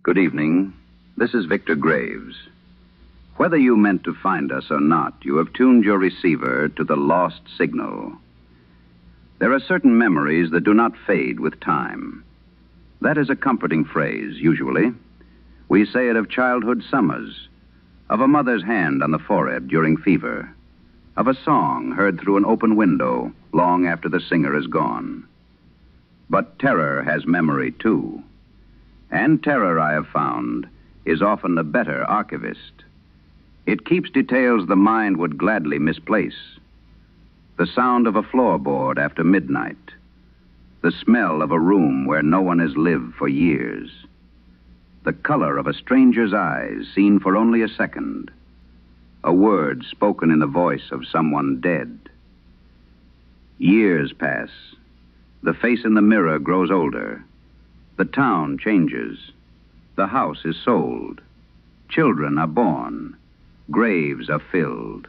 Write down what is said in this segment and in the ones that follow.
Good evening. This is Victor Graves. Whether you meant to find us or not, you have tuned your receiver to the lost signal. There are certain memories that do not fade with time. That is a comforting phrase, usually. We say it of childhood summers, of a mother's hand on the forehead during fever, of a song heard through an open window long after the singer is gone. But terror has memory, too. And terror, I have found, is often a better archivist. It keeps details the mind would gladly misplace. The sound of a floorboard after midnight. The smell of a room where no one has lived for years. The color of a stranger's eyes seen for only a second. A word spoken in the voice of someone dead. Years pass. The face in the mirror grows older. The town changes. The house is sold. Children are born. Graves are filled.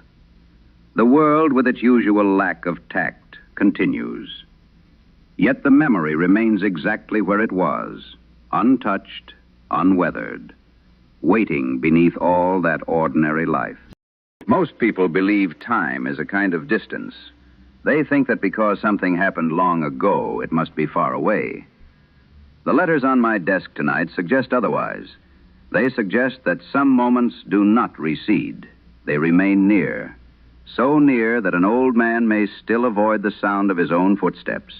The world, with its usual lack of tact, continues. Yet the memory remains exactly where it was, untouched, unweathered, waiting beneath all that ordinary life. Most people believe time is a kind of distance. They think that because something happened long ago, it must be far away. The letters on my desk tonight suggest otherwise. They suggest that some moments do not recede. They remain near. So near that an old man may still avoid the sound of his own footsteps.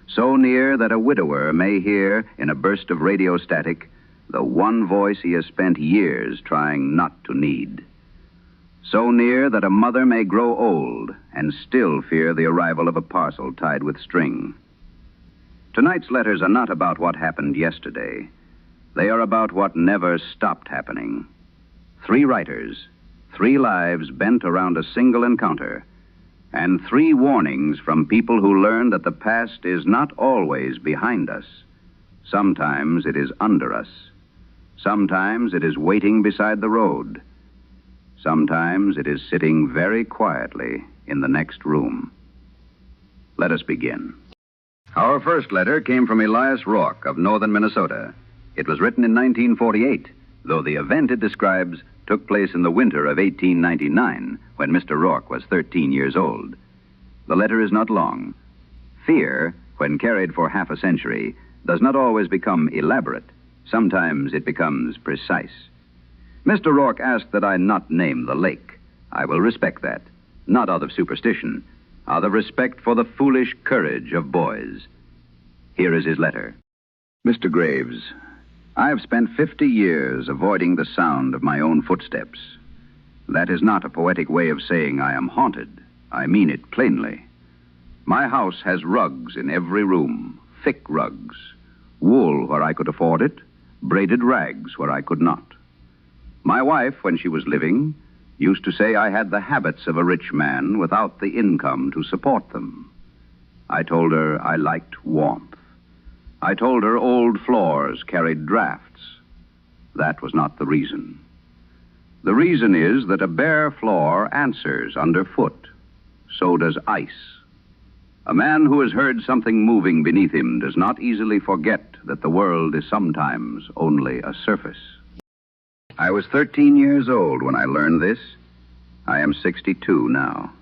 So near that a widower may hear, in a burst of radio static, the one voice he has spent years trying not to need. So near that a mother may grow old and still fear the arrival of a parcel tied with string. Tonight's letters are not about what happened yesterday. They are about what never stopped happening. 3 writers, 3 lives bent around a single encounter, and 3 warnings from people who learned that the past is not always behind us. Sometimes it is under us. Sometimes it is waiting beside the road. Sometimes it is sitting very quietly in the next room. Let us begin. Our first letter came from Elias Rourke of northern Minnesota. It was written in 1948, though the event it describes took place in the winter of 1899, when Mr. Rourke was 13 years old. The letter is not long. Fear, when carried for half a century, does not always become elaborate. Sometimes it becomes precise. Mr. Rourke asked that I not name the lake. I will respect that, not out of superstition, out of respect for the foolish courage of boys. Here is his letter. Mr. Graves, I have spent 50 years avoiding the sound of my own footsteps. That is not a poetic way of saying I am haunted. I mean it plainly. My house has rugs in every room, thick rugs, wool where I could afford it, braided rags where I could not. My wife, when she was living, used to say I had the habits of a rich man without the income to support them. I told her I liked warmth. I told her old floors carried drafts. That was not the reason. The reason is that a bare floor answers underfoot. So does ice. A man who has heard something moving beneath him does not easily forget that the world is sometimes only a surface. I was 13 years old when I learned this. I am 62 now.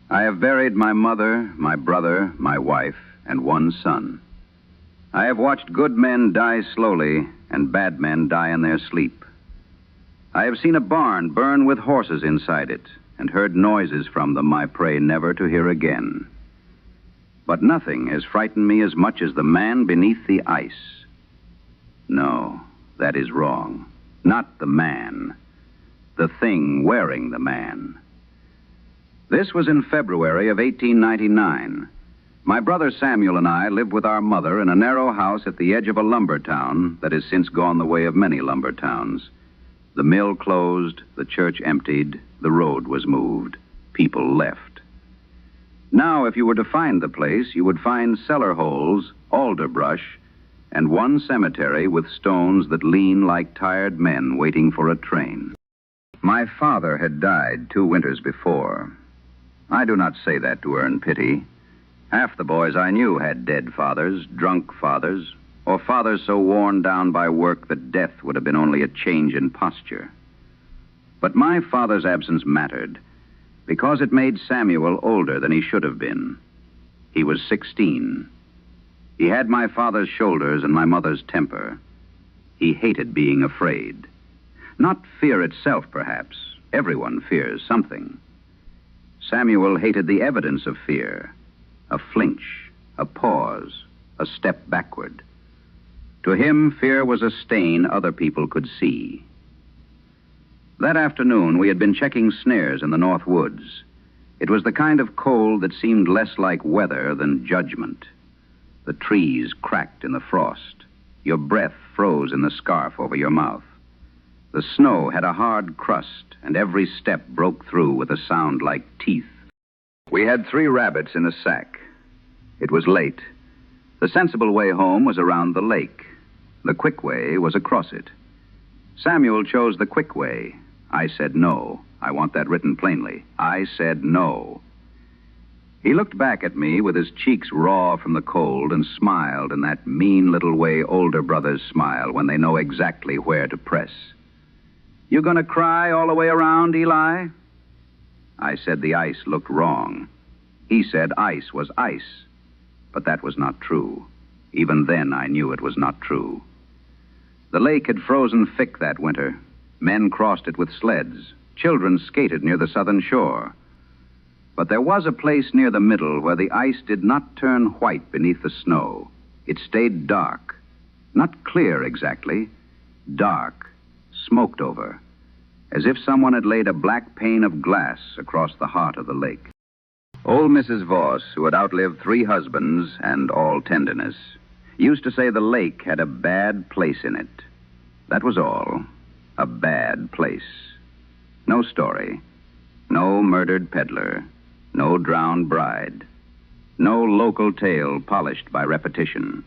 I have buried my mother, my brother, my wife, and 1 son. I have watched good men die slowly and bad men die in their sleep. I have seen a barn burn with horses inside it and heard noises from them I pray never to hear again. But nothing has frightened me as much as the man beneath the ice. No, that is wrong. Not the man. The thing wearing the man. This was in February of 1899. My brother Samuel and I lived with our mother in a narrow house at the edge of a lumber town that has since gone the way of many lumber towns. The mill closed, the church emptied, the road was moved. People left. Now, if you were to find the place, you would find cellar holes, alder brush, and 1 cemetery with stones that lean like tired men waiting for a train. My father had died 2 winters before. I do not say that to earn pity. Half the boys I knew had dead fathers, drunk fathers, or fathers so worn down by work that death would have been only a change in posture. But my father's absence mattered because it made Samuel older than he should have been. He was 16. He had my father's shoulders and my mother's temper. He hated being afraid. Not fear itself, perhaps. Everyone fears something. Samuel hated the evidence of fear. A flinch, a pause, a step backward. To him, fear was a stain other people could see. That afternoon, we had been checking snares in the North Woods. It was the kind of cold that seemed less like weather than judgment. The trees cracked in the frost. Your breath froze in the scarf over your mouth. The snow had a hard crust, and every step broke through with a sound like teeth. We had 3 rabbits in a sack. It was late. The sensible way home was around the lake. The quick way was across it. Samuel chose the quick way. I said no. I want that written plainly. I said no. He looked back at me with his cheeks raw from the cold and smiled in that mean little way older brothers smile when they know exactly where to press. "You gonna cry all the way around, Eli?" I said the ice looked wrong. He said ice was ice. But that was not true. Even then I knew it was not true. The lake had frozen thick that winter. Men crossed it with sleds. Children skated near the southern shore. But there was a place near the middle where the ice did not turn white beneath the snow. It stayed dark. Not clear exactly. Dark. Smoked over. As if someone had laid a black pane of glass across the heart of the lake. Old Mrs. Voss, who had outlived 3 husbands and all tenderness, used to say the lake had a bad place in it. That was all. A bad place. No story. No murdered peddler. No drowned bride. No local tale polished by repetition.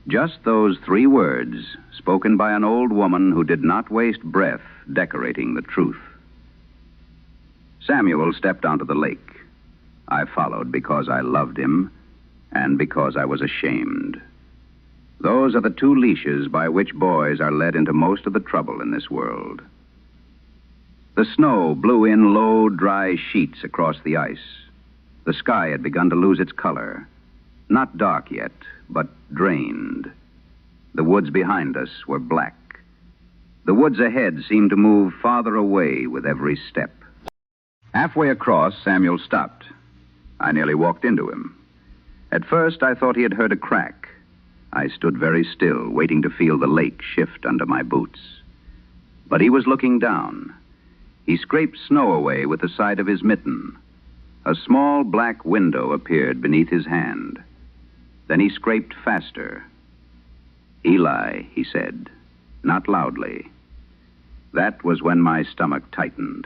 Just those 3 words, spoken by an old woman who did not waste breath decorating the truth. Samuel stepped onto the lake. I followed because I loved him and because I was ashamed. Those are the 2 leashes by which boys are led into most of the trouble in this world. The snow blew in low, dry sheets across the ice. The sky had begun to lose its color. Not dark yet, but drained. The woods behind us were black. The woods ahead seemed to move farther away with every step. Halfway across, Samuel stopped. I nearly walked into him. At first, I thought he had heard a crack. I stood very still, waiting to feel the lake shift under my boots. But he was looking down. He scraped snow away with the side of his mitten. A small black window appeared beneath his hand. Then he scraped faster. "Eli," he said, not loudly. That was when my stomach tightened.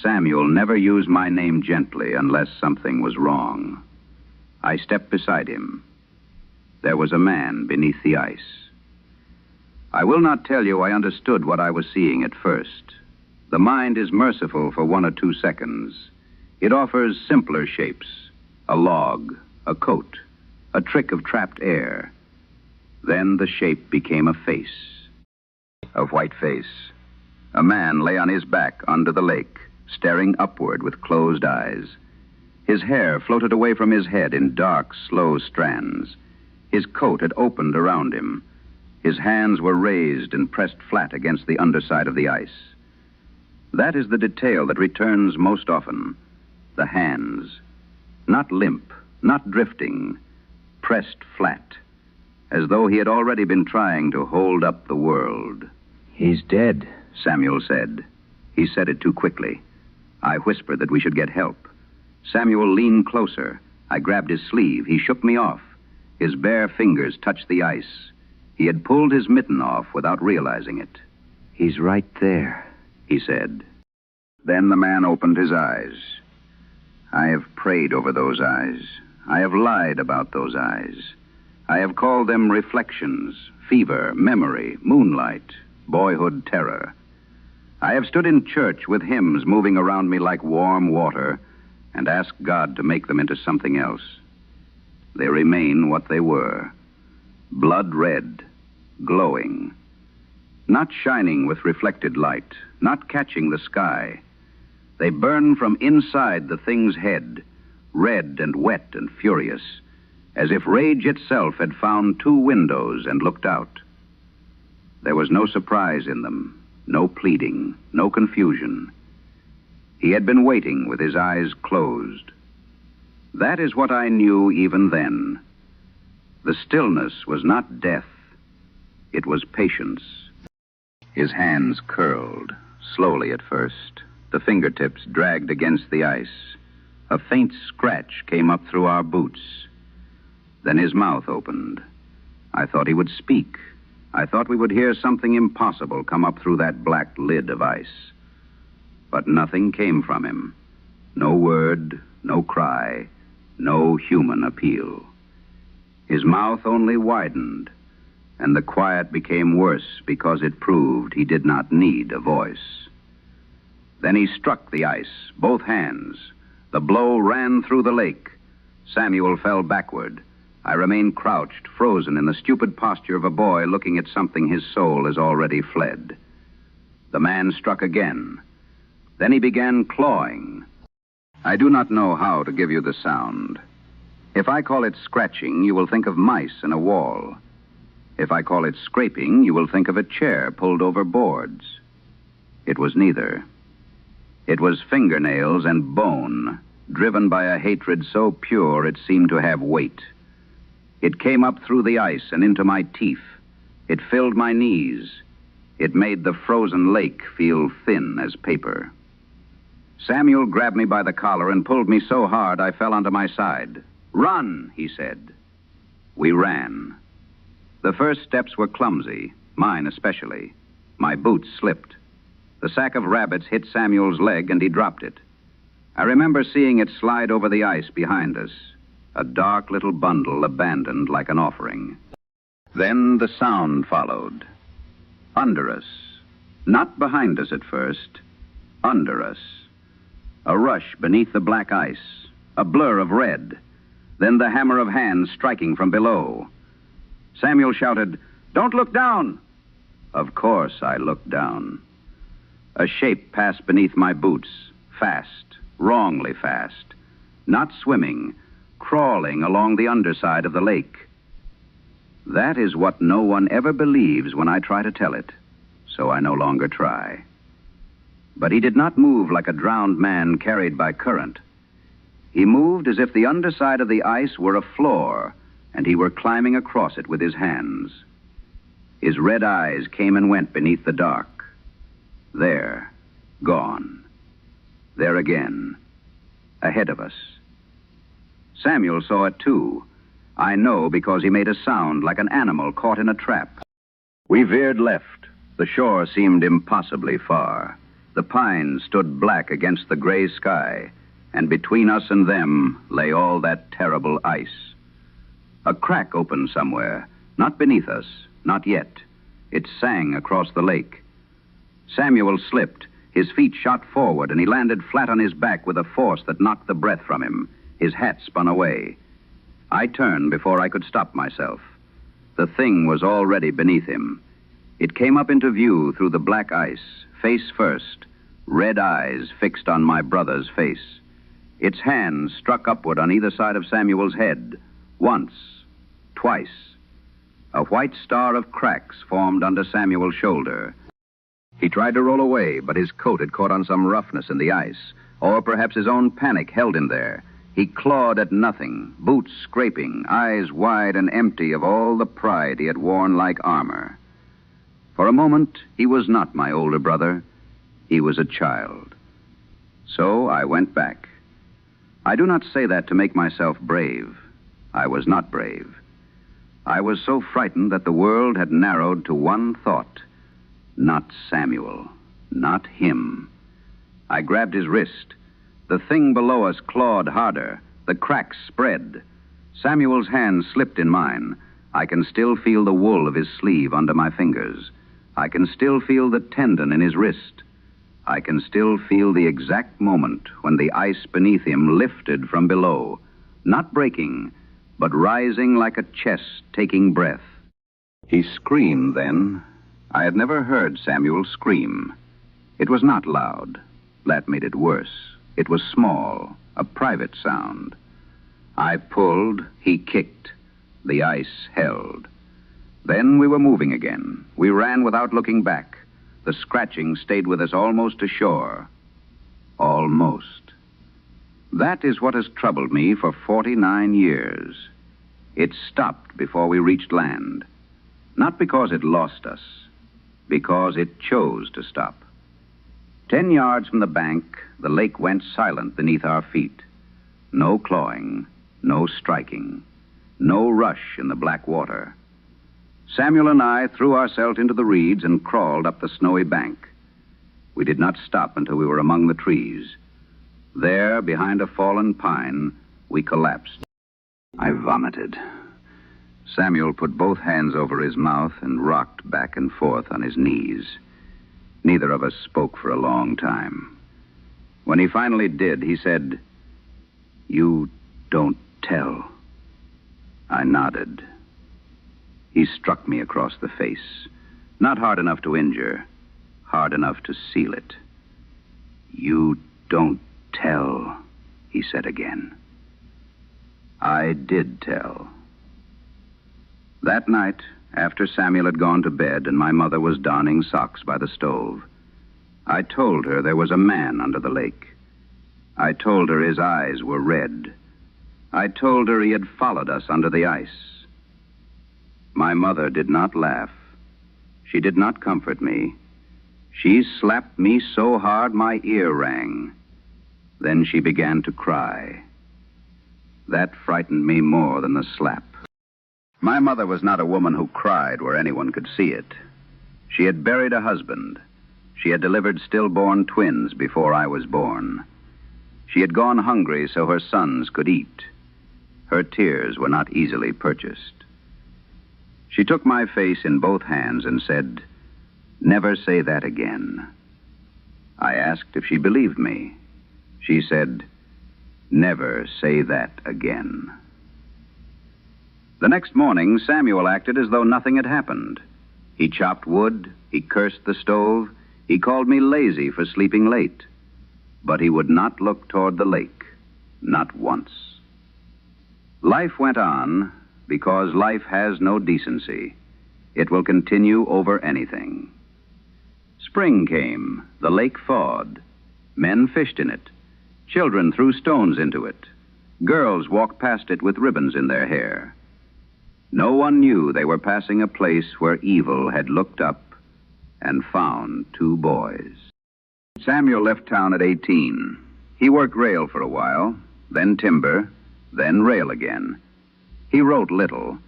Samuel never used my name gently unless something was wrong. I stepped beside him. There was a man beneath the ice. I will not tell you I understood what I was seeing at first. The mind is merciful for 1 or 2 seconds. It offers simpler shapes, a log, a coat, a trick of trapped air. Then the shape became a face. A white face. A man lay on his back under the lake, staring upward with closed eyes. His hair floated away from his head in dark, slow strands. His coat had opened around him. His hands were raised and pressed flat against the underside of the ice. That is the detail that returns most often. The hands. Not limp, not drifting, pressed flat, as though he had already been trying to hold up the world. "He's dead," Samuel said. He said it too quickly. I whispered that we should get help. Samuel leaned closer. I grabbed his sleeve. He shook me off. His bare fingers touched the ice. He had pulled his mitten off without realizing it. "He's right there," he said. Then the man opened his eyes. I have prayed over those eyes. I have lied about those eyes. I have called them reflections, fever, memory, moonlight, boyhood terror. I have stood in church with hymns moving around me like warm water and asked God to make them into something else. They remain what they were. blood red, glowing, not shining with reflected light, not catching the sky. They burn from inside the thing's head, red and wet and furious, as if rage itself had found two windows and looked out. There was no surprise in them, no pleading, no confusion. He had been waiting with his eyes closed. That is what I knew even then. The stillness was not death. It was patience. His hands curled, slowly at first. The fingertips dragged against the ice. A faint scratch came up through our boots. Then his mouth opened. I thought he would speak. I thought we would hear something impossible come up through that black lid of ice. But nothing came from him. No word, no cry, no human appeal. His mouth only widened, and the quiet became worse because it proved he did not need a voice. Then he struck the ice, both hands. The blow ran through the lake. Samuel fell backward. I remained crouched, frozen in the stupid posture of a boy looking at something his soul has already fled. The man struck again. Then he began clawing. I do not know how to give you the sound. If I call it scratching, you will think of mice in a wall. If I call it scraping, you will think of a chair pulled over boards. It was neither. It was fingernails and bone, driven by a hatred so pure it seemed to have weight. It came up through the ice and into my teeth. It filled my knees. It made the frozen lake feel thin as paper. Samuel grabbed me by the collar and pulled me so hard I fell onto my side. "Run," he said. We ran. The first steps were clumsy, mine especially. My boots slipped. The sack of rabbits hit Samuel's leg and he dropped it. I remember seeing it slide over the ice behind us, a dark little bundle abandoned like an offering. Then the sound followed. Under us. Not behind us at first. Under us. A rush beneath the black ice. A blur of red. Then the hammer of hands striking from below. Samuel shouted, "Don't look down!" Of course I looked down. A shape passed beneath my boots, fast, wrongly fast. Not swimming, crawling along the underside of the lake. That is what no one ever believes when I try to tell it, so I no longer try. But he did not move like a drowned man carried by current. He moved as if the underside of the ice were a floor, and he were climbing across it with his hands. His red eyes came and went beneath the dark. There, gone. There again, ahead of us. Samuel saw it too. I know because he made a sound like an animal caught in a trap. We veered left. The shore seemed impossibly far. The pines stood black against the gray sky, and between us and them lay all that terrible ice. A crack opened somewhere, not beneath us, not yet. It sang across the lake. Samuel slipped. His feet shot forward, and he landed flat on his back with a force that knocked the breath from him. His hat spun away. I turned before I could stop myself. The thing was already beneath him. It came up into view through the black ice, face first, red eyes fixed on my brother's face. Its hands struck upward on either side of Samuel's head, once, twice. A white star of cracks formed under Samuel's shoulder. He tried to roll away, but his coat had caught on some roughness in the ice, or perhaps his own panic held him there. He clawed at nothing, boots scraping, eyes wide and empty of all the pride he had worn like armor. For a moment, he was not my older brother. He was a child. So I went back. I do not say that to make myself brave. I was not brave. I was so frightened that the world had narrowed to one thought. Not Samuel. Not him. I grabbed his wrist. The thing below us clawed harder. The cracks spread. Samuel's hand slipped in mine. I can still feel the wool of his sleeve under my fingers. I can still feel the tendon in his wrist. I can still feel the exact moment when the ice beneath him lifted from below, not breaking, but rising like a chest taking breath, He screamed then. I had never heard Samuel scream. It was not loud. That made it worse. It was small, a private sound. I pulled, he kicked. The ice held. Then we were moving again. We ran without looking back. The scratching stayed with us almost to shore. Almost. That is what has troubled me for 49 years. It stopped before we reached land. Not because it lost us, because it chose to stop. 10 yards from the bank, the lake went silent beneath our feet. No clawing, no striking, no rush in the black water. Samuel and I threw ourselves into the reeds and crawled up the snowy bank. We did not stop until we were among the trees. There, behind a fallen pine, we collapsed. I vomited. Samuel put both hands over his mouth and rocked back and forth on his knees. Neither of us spoke for a long time. When he finally did, he said, "You don't tell." I nodded. He struck me across the face. Not hard enough to injure, hard enough to seal it. "You don't tell," he said again. I did tell. That night, after Samuel had gone to bed and my mother was darning socks by the stove, I told her there was a man under the lake. I told her his eyes were red. I told her he had followed us under the ice. My mother did not laugh. She did not comfort me. She slapped me so hard my ear rang. Then she began to cry. That frightened me more than the slap. My mother was not a woman who cried where anyone could see it. She had buried a husband. She had delivered stillborn twins before I was born. She had gone hungry so her sons could eat. Her tears were not easily purchased. She took my face in both hands and said, "Never say that again." I asked if she believed me. She said, "Never say that again." The next morning, Samuel acted as though nothing had happened. He chopped wood, he cursed the stove, he called me lazy for sleeping late. But he would not look toward the lake, not once. Life went on because life has no decency. It will continue over anything. Spring came, the lake thawed. Men fished in it. Children threw stones into it. Girls walked past it with ribbons in their hair. No one knew they were passing a place where evil had looked up and found two boys. Samuel left town at 18. He worked rail for a while, then timber, then rail again. He wrote little.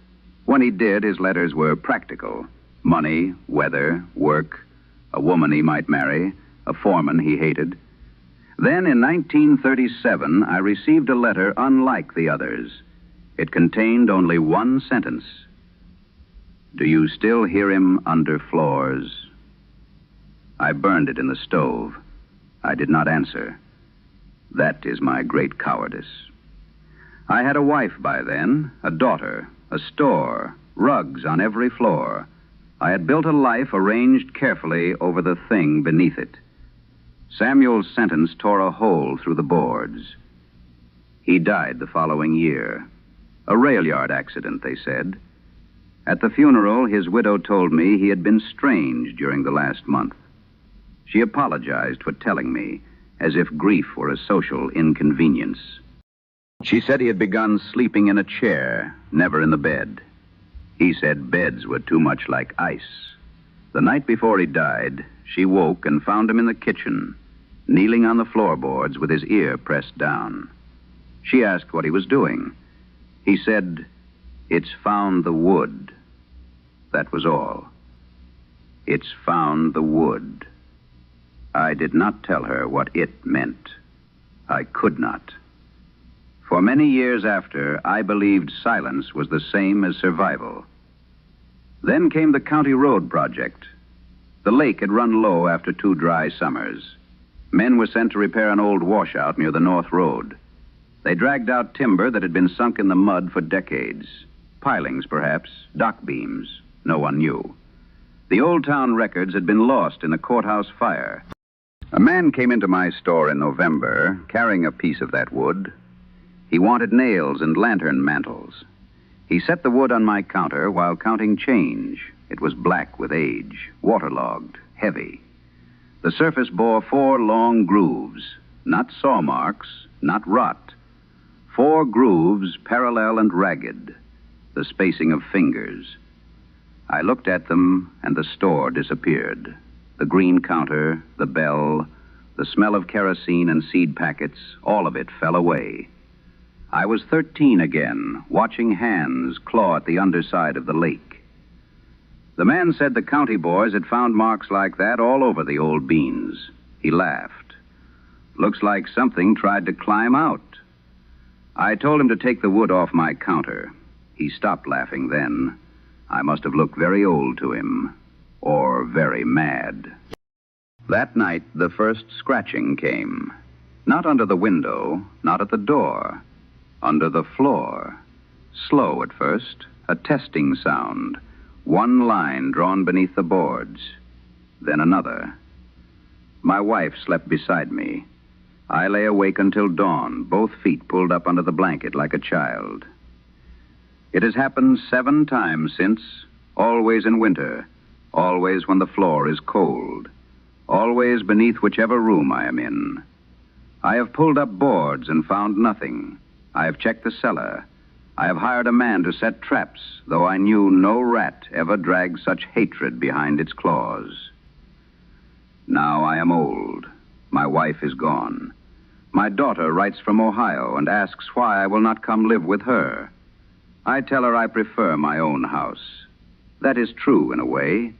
When he did, his letters were practical. Money, weather, work, a woman he might marry, a foreman he hated. Then in 1937, I received a letter unlike the others. It contained only one sentence. "Do you still hear him under floors?" I burned it in the stove. I did not answer. That is my great cowardice. I had a wife by then, a daughter, a store, rugs on every floor. I had built a life arranged carefully over the thing beneath it. Samuel's sentence tore a hole through the boards. He died the following year. A rail yard accident, they said. At the funeral, his widow told me he had been strange during the last month. She apologized for telling me, as if grief were a social inconvenience. She said he had begun sleeping in a chair, never in the bed. He said beds were too much like ice. The night before he died, she woke and found him in the kitchen, kneeling on the floorboards with his ear pressed down. She asked what he was doing. He said, "It's found the wood." That was all. It's found the wood. I did not tell her what it meant. I could not. For many years after, I believed silence was the same as survival. Then came the County Road project. The lake had run low after 2 dry summers. Men were sent to repair an old washout near the North Road. They dragged out timber that had been sunk in the mud for decades. Pilings, perhaps, dock beams. No one knew. The old town records had been lost in a courthouse fire. A man came into my store in November carrying a piece of that wood. He wanted nails and lantern mantles. He set the wood on my counter while counting change. It was black with age, waterlogged, heavy. The surface bore 4 long grooves, not saw marks, not rot. 4 grooves, parallel and ragged, the spacing of fingers. I looked at them, and the store disappeared. The green counter, the bell, the smell of kerosene and seed packets, all of it fell away. I was 13 again, watching hands claw at the underside of the lake. The man said the county boys had found marks like that all over the old beans. He laughed. Looks like something tried to climb out. I told him to take the wood off my counter. He stopped laughing then. I must have looked very old to him, or very mad. That night, the first scratching came. Not under the window, not at the door, under the floor. Slow at first, a testing sound. 1 line drawn beneath the boards, then another. My wife slept beside me. I lay awake until dawn, both feet pulled up under the blanket like a child. It has happened 7 times since, always in winter, always when the floor is cold, always beneath whichever room I am in. I have pulled up boards and found nothing. I have checked the cellar. I have hired a man to set traps, though I knew no rat ever dragged such hatred behind its claws. Now I am old. My wife is gone. My daughter writes from Ohio and asks why I will not come live with her. I tell her I prefer my own house. That is true in a way.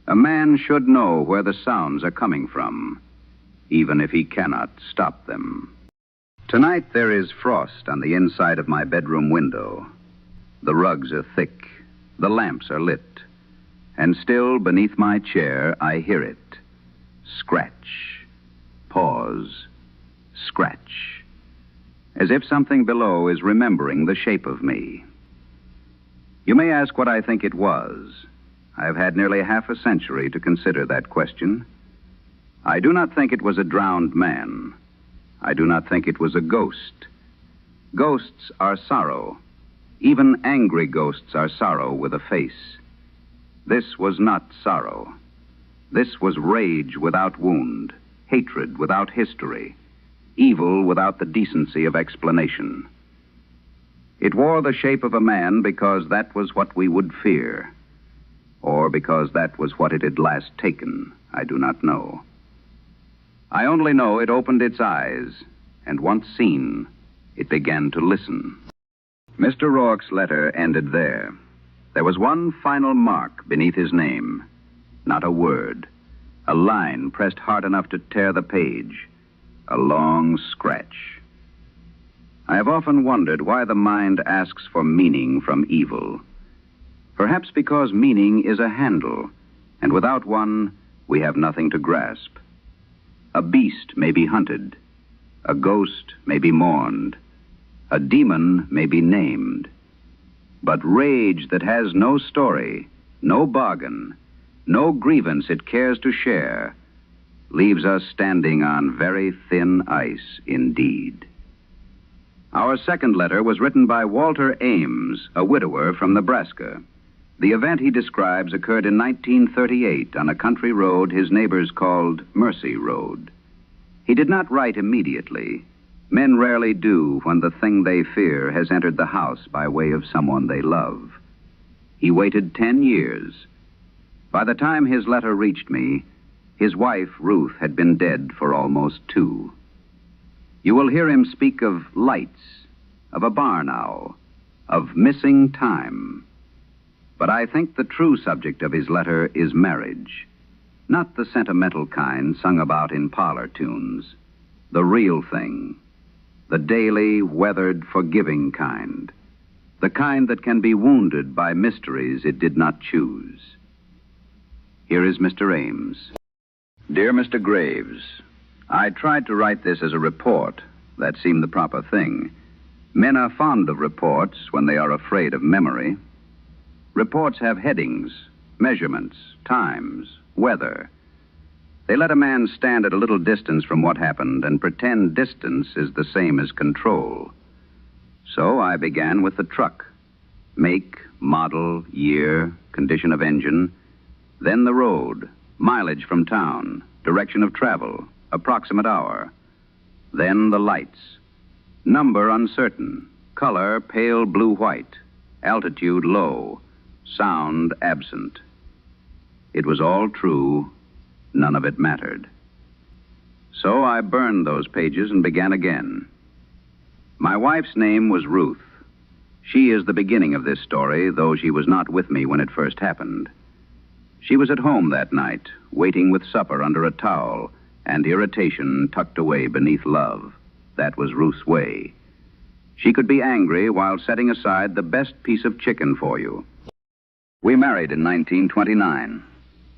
A man should know where the sounds are coming from, even if he cannot stop them. Tonight there is frost on the inside of my bedroom window. The rugs are thick. The lamps are lit. And still beneath my chair I hear it. Scratch. Pause. Scratch. As if something below is remembering the shape of me. You may ask what I think it was. I have had nearly half a century to consider that question. I do not think it was a drowned man. I do not think it was a ghost. Ghosts are sorrow. Even angry ghosts are sorrow with a face. This was not sorrow. This was rage without wound, hatred without history, evil without the decency of explanation. It wore the shape of a man because that was what we would fear, or because that was what it had last taken. I do not know. I only know it opened its eyes, and once seen, it began to listen. Mr. Rourke's letter ended there. There was one final mark beneath his name. Not a word. A line pressed hard enough to tear the page. A long scratch. I have often wondered why the mind asks for meaning from evil. Perhaps because meaning is a handle, and without one, we have nothing to grasp. A beast may be hunted. A ghost may be mourned. A demon may be named. But rage that has no story, no bargain, no grievance it cares to share, leaves us standing on very thin ice indeed. Our second letter was written by Walter Ames, a widower from Nebraska. The event he describes occurred in 1938 on a country road his neighbors called Mercy Road. He did not write immediately. Men rarely do when the thing they fear has entered the house by way of someone they love. He waited 10 years. By the time his letter reached me, his wife, Ruth, had been dead for almost 2. You will hear him speak of lights, of a barn owl, of missing time. But I think the true subject of his letter is marriage. Not the sentimental kind sung about in parlor tunes. The real thing. The daily, weathered, forgiving kind. The kind that can be wounded by mysteries it did not choose. Here is Mr. Ames. Dear Mr. Graves, I tried to write this as a report. That seemed the proper thing. Men are fond of reports when they are afraid of memory. Reports have headings, measurements, times, weather. They let a man stand at a little distance from what happened and pretend distance is the same as control. So I began with the truck. Make, model, year, condition of engine. Then the road, mileage from town, direction of travel, approximate hour. Then the lights. Number uncertain, color pale blue-white, altitude low, sound absent. It was all true. None of it mattered. So I burned those pages and began again. My wife's name was Ruth. She is the beginning of this story, though she was not with me when it first happened. She was at home that night, waiting with supper under a towel, and irritation tucked away beneath love. That was Ruth's way. She could be angry while setting aside the best piece of chicken for you. We married in 1929.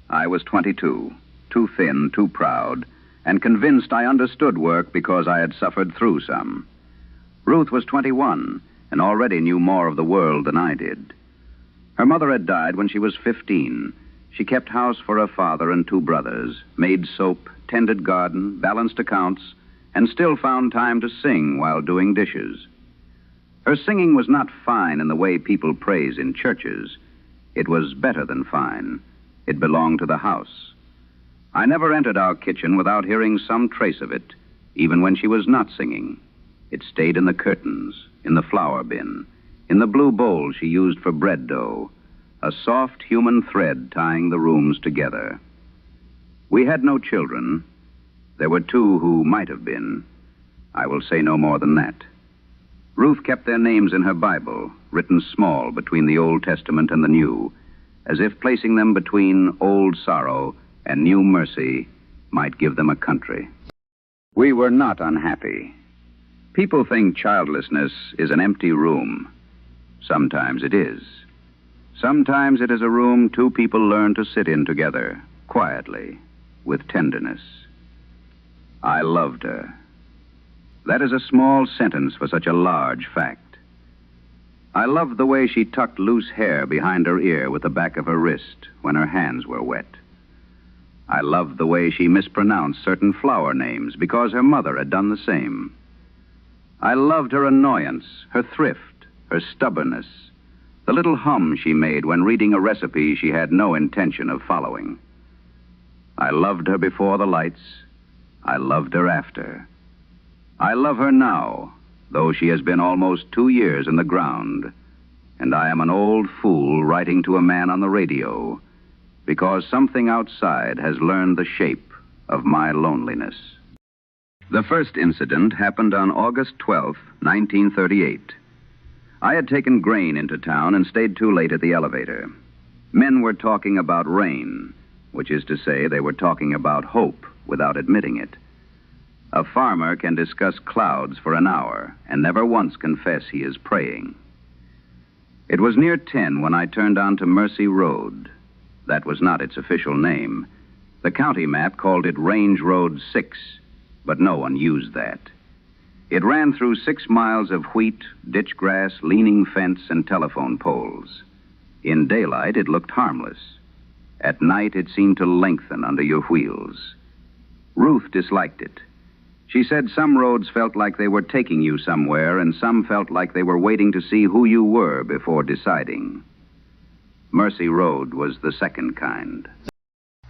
I was 22, too thin, too proud, and convinced I understood work because I had suffered through some. Ruth was 21 and already knew more of the world than I did. Her mother had died when she was 15. She kept house for her father and 2 brothers, made soap, tended garden, balanced accounts, and still found time to sing while doing dishes. Her singing was not fine in the way people praise in churches. It was better than fine. It belonged to the house. I never entered our kitchen without hearing some trace of it, even when she was not singing. It stayed in the curtains, in the flour bin, in the blue bowl she used for bread dough, a soft human thread tying the rooms together. We had no children. There were 2 who might have been. I will say no more than that. Ruth kept their names in her Bible, written small between the Old Testament and the New, as if placing them between old sorrow and new mercy might give them a country. We were not unhappy. People think childlessness is an empty room. Sometimes it is. Sometimes it is a room 2 people learn to sit in together, quietly, with tenderness. I loved her. That is a small sentence for such a large fact. I loved the way she tucked loose hair behind her ear with the back of her wrist when her hands were wet. I loved the way she mispronounced certain flower names because her mother had done the same. I loved her annoyance, her thrift, her stubbornness, the little hum she made when reading a recipe she had no intention of following. I loved her before the lights. I loved her after. I love her now, though she has been almost 2 years in the ground, and I am an old fool writing to a man on the radio because something outside has learned the shape of my loneliness. The first incident happened on August 12th, 1938. I had taken grain into town and stayed too late at the elevator. Men were talking about rain, which is to say they were talking about hope without admitting it. A farmer can discuss clouds for an hour and never once confess he is praying. It was near 10 when I turned onto Mercy Road. That was not its official name. The county map called it Range Road 6, but no one used that. It ran through 6 miles of wheat, ditch grass, leaning fence, and telephone poles. In daylight, it looked harmless. At night, it seemed to lengthen under your wheels. Ruth disliked it. She said some roads felt like they were taking you somewhere, and some felt like they were waiting to see who you were before deciding. Mercy Road was the second kind.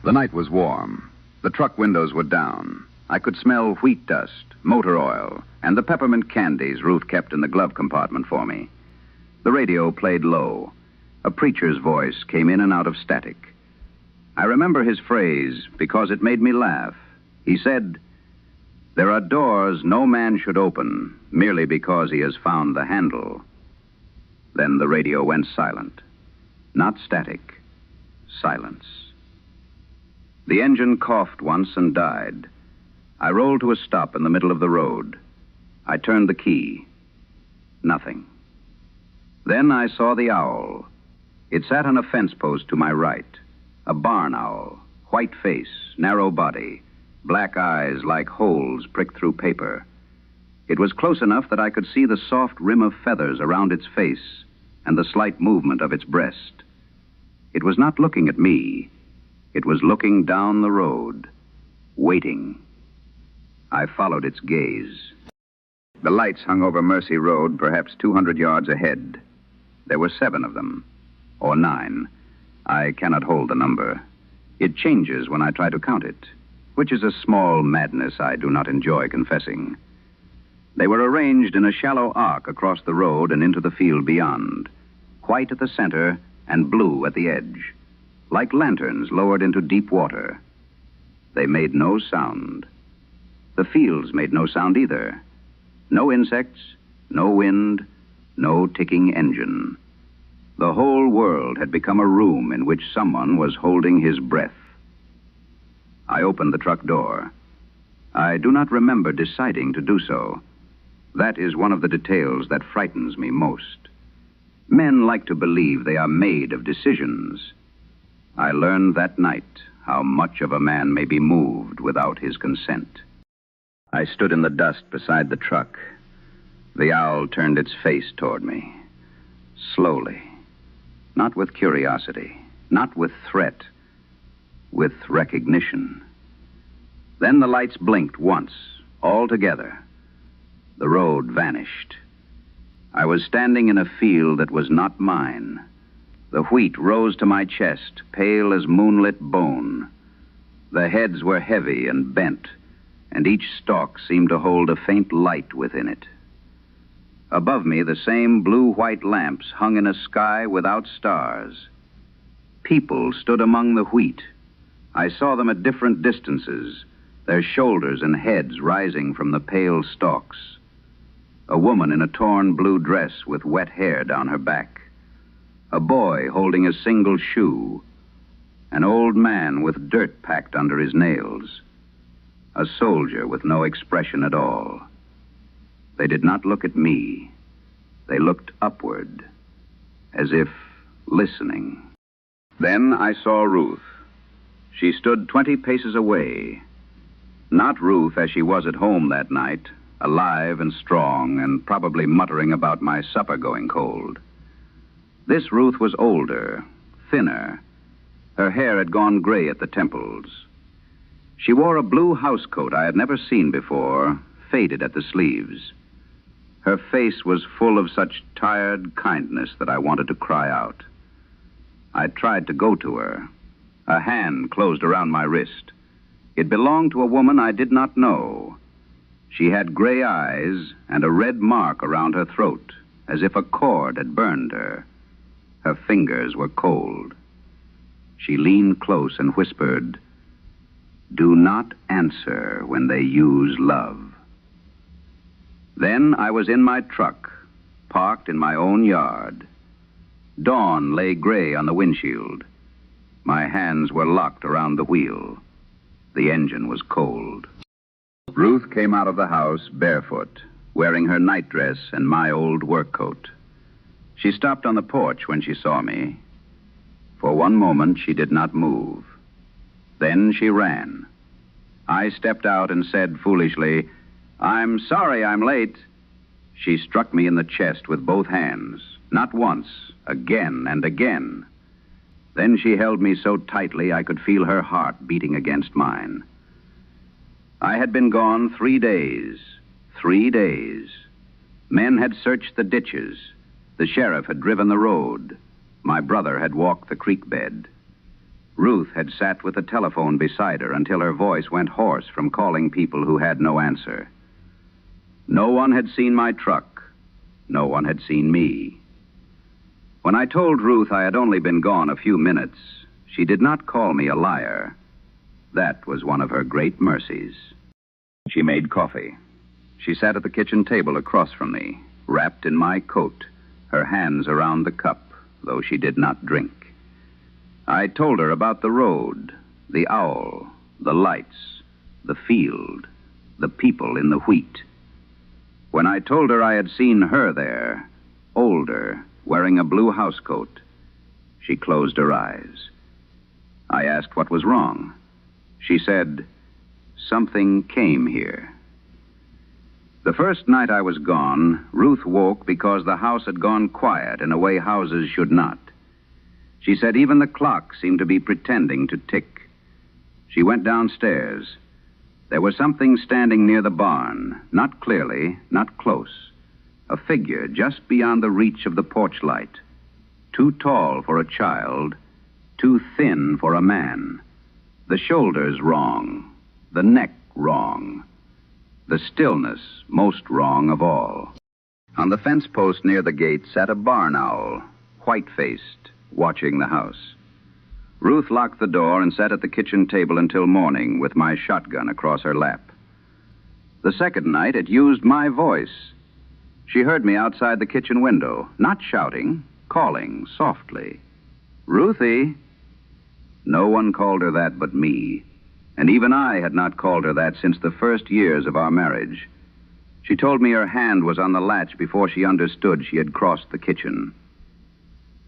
The night was warm. The truck windows were down. I could smell wheat dust, motor oil, and the peppermint candies Ruth kept in the glove compartment for me. The radio played low. A preacher's voice came in and out of static. I remember his phrase because it made me laugh. He said, "There are doors no man should open merely because he has found the handle." Then the radio went silent. Not static, silence. The engine coughed once and died. I rolled to a stop in the middle of the road. I turned the key. Nothing. Then I saw the owl. It sat on a fence post to my right. A barn owl, white face, narrow body, black eyes like holes pricked through paper. It was close enough that I could see the soft rim of feathers around its face and the slight movement of its breast. It was not looking at me. It was looking down the road, waiting. I followed its gaze. The lights hung over Mercy Road, perhaps 200 yards ahead. There were 7 of them, or 9. I cannot hold the number. It changes when I try to count it, which is a small madness I do not enjoy confessing. They were arranged in a shallow arc across the road and into the field beyond, white at the center and blue at the edge, like lanterns lowered into deep water. They made no sound. The fields made no sound either. No insects, no wind, no ticking engine. The whole world had become a room in which someone was holding his breath. I opened the truck door. I do not remember deciding to do so. That is one of the details that frightens me most. Men like to believe they are made of decisions. I learned that night how much of a man may be moved without his consent. I stood in the dust beside the truck. The owl turned its face toward me. Slowly. Not with curiosity. Not with threat. With recognition. Then the lights blinked once, all together. The road vanished. I was standing in a field that was not mine. The wheat rose to my chest, pale as moonlit bone. The heads were heavy and bent, and each stalk seemed to hold a faint light within it. Above me, the same blue-white lamps hung in a sky without stars. People stood among the wheat. I saw them at different distances, their shoulders and heads rising from the pale stalks. A woman in a torn blue dress with wet hair down her back. A boy holding a single shoe. An old man with dirt packed under his nails. A soldier with no expression at all. They did not look at me. They looked upward, as if listening. Then I saw Ruth. She stood 20 paces away. Not Ruth as she was at home that night, alive and strong and probably muttering about my supper going cold. This Ruth was older, thinner. Her hair had gone gray at the temples. She wore a blue housecoat I had never seen before, faded at the sleeves. Her face was full of such tired kindness that I wanted to cry out. I tried to go to her. A hand closed around my wrist. It belonged to a woman I did not know. She had gray eyes and a red mark around her throat, as if a cord had burned her. Her fingers were cold. She leaned close and whispered, "Do not answer when they use love." Then I was in my truck, parked in my own yard. Dawn lay gray on the windshield. My hands were locked around the wheel. The engine was cold. Ruth came out of the house barefoot, wearing her nightdress and my old work coat. She stopped on the porch when she saw me. For one moment, she did not move. Then she ran. I stepped out and said foolishly, "I'm sorry I'm late." She struck me in the chest with both hands, not once, again and again. Then she held me so tightly I could feel her heart beating against mine. I had been gone 3 days. 3 days. Men had searched the ditches. The sheriff had driven the road. My brother had walked the creek bed. Ruth had sat with the telephone beside her until her voice went hoarse from calling people who had no answer. No one had seen my truck. No one had seen me. When I told Ruth I had only been gone a few minutes, she did not call me a liar. That was one of her great mercies. She made coffee. She sat at the kitchen table across from me, wrapped in my coat, her hands around the cup, though she did not drink. I told her about the road, the owl, the lights, the field, the people in the wheat. When I told her I had seen her there, older, wearing a blue housecoat, she closed her eyes. I asked what was wrong. She said, "Something came here." The first night I was gone, Ruth woke because the house had gone quiet in a way houses should not. She said even the clock seemed to be pretending to tick. She went downstairs. There was something standing near the barn, not clearly, not close. A figure just beyond the reach of the porch light. Too tall for a child, too thin for a man. The shoulders wrong, the neck wrong. The stillness most wrong of all. On the fence post near the gate sat a barn owl, white-faced, watching the house. Ruth locked the door and sat at the kitchen table until morning with my shotgun across her lap. The second night, it used my voice. She heard me outside the kitchen window, not shouting, calling softly. Ruthie. No one called her that but me, and even I had not called her that since the first years of our marriage. She told me her hand was on the latch before she understood she had crossed the kitchen.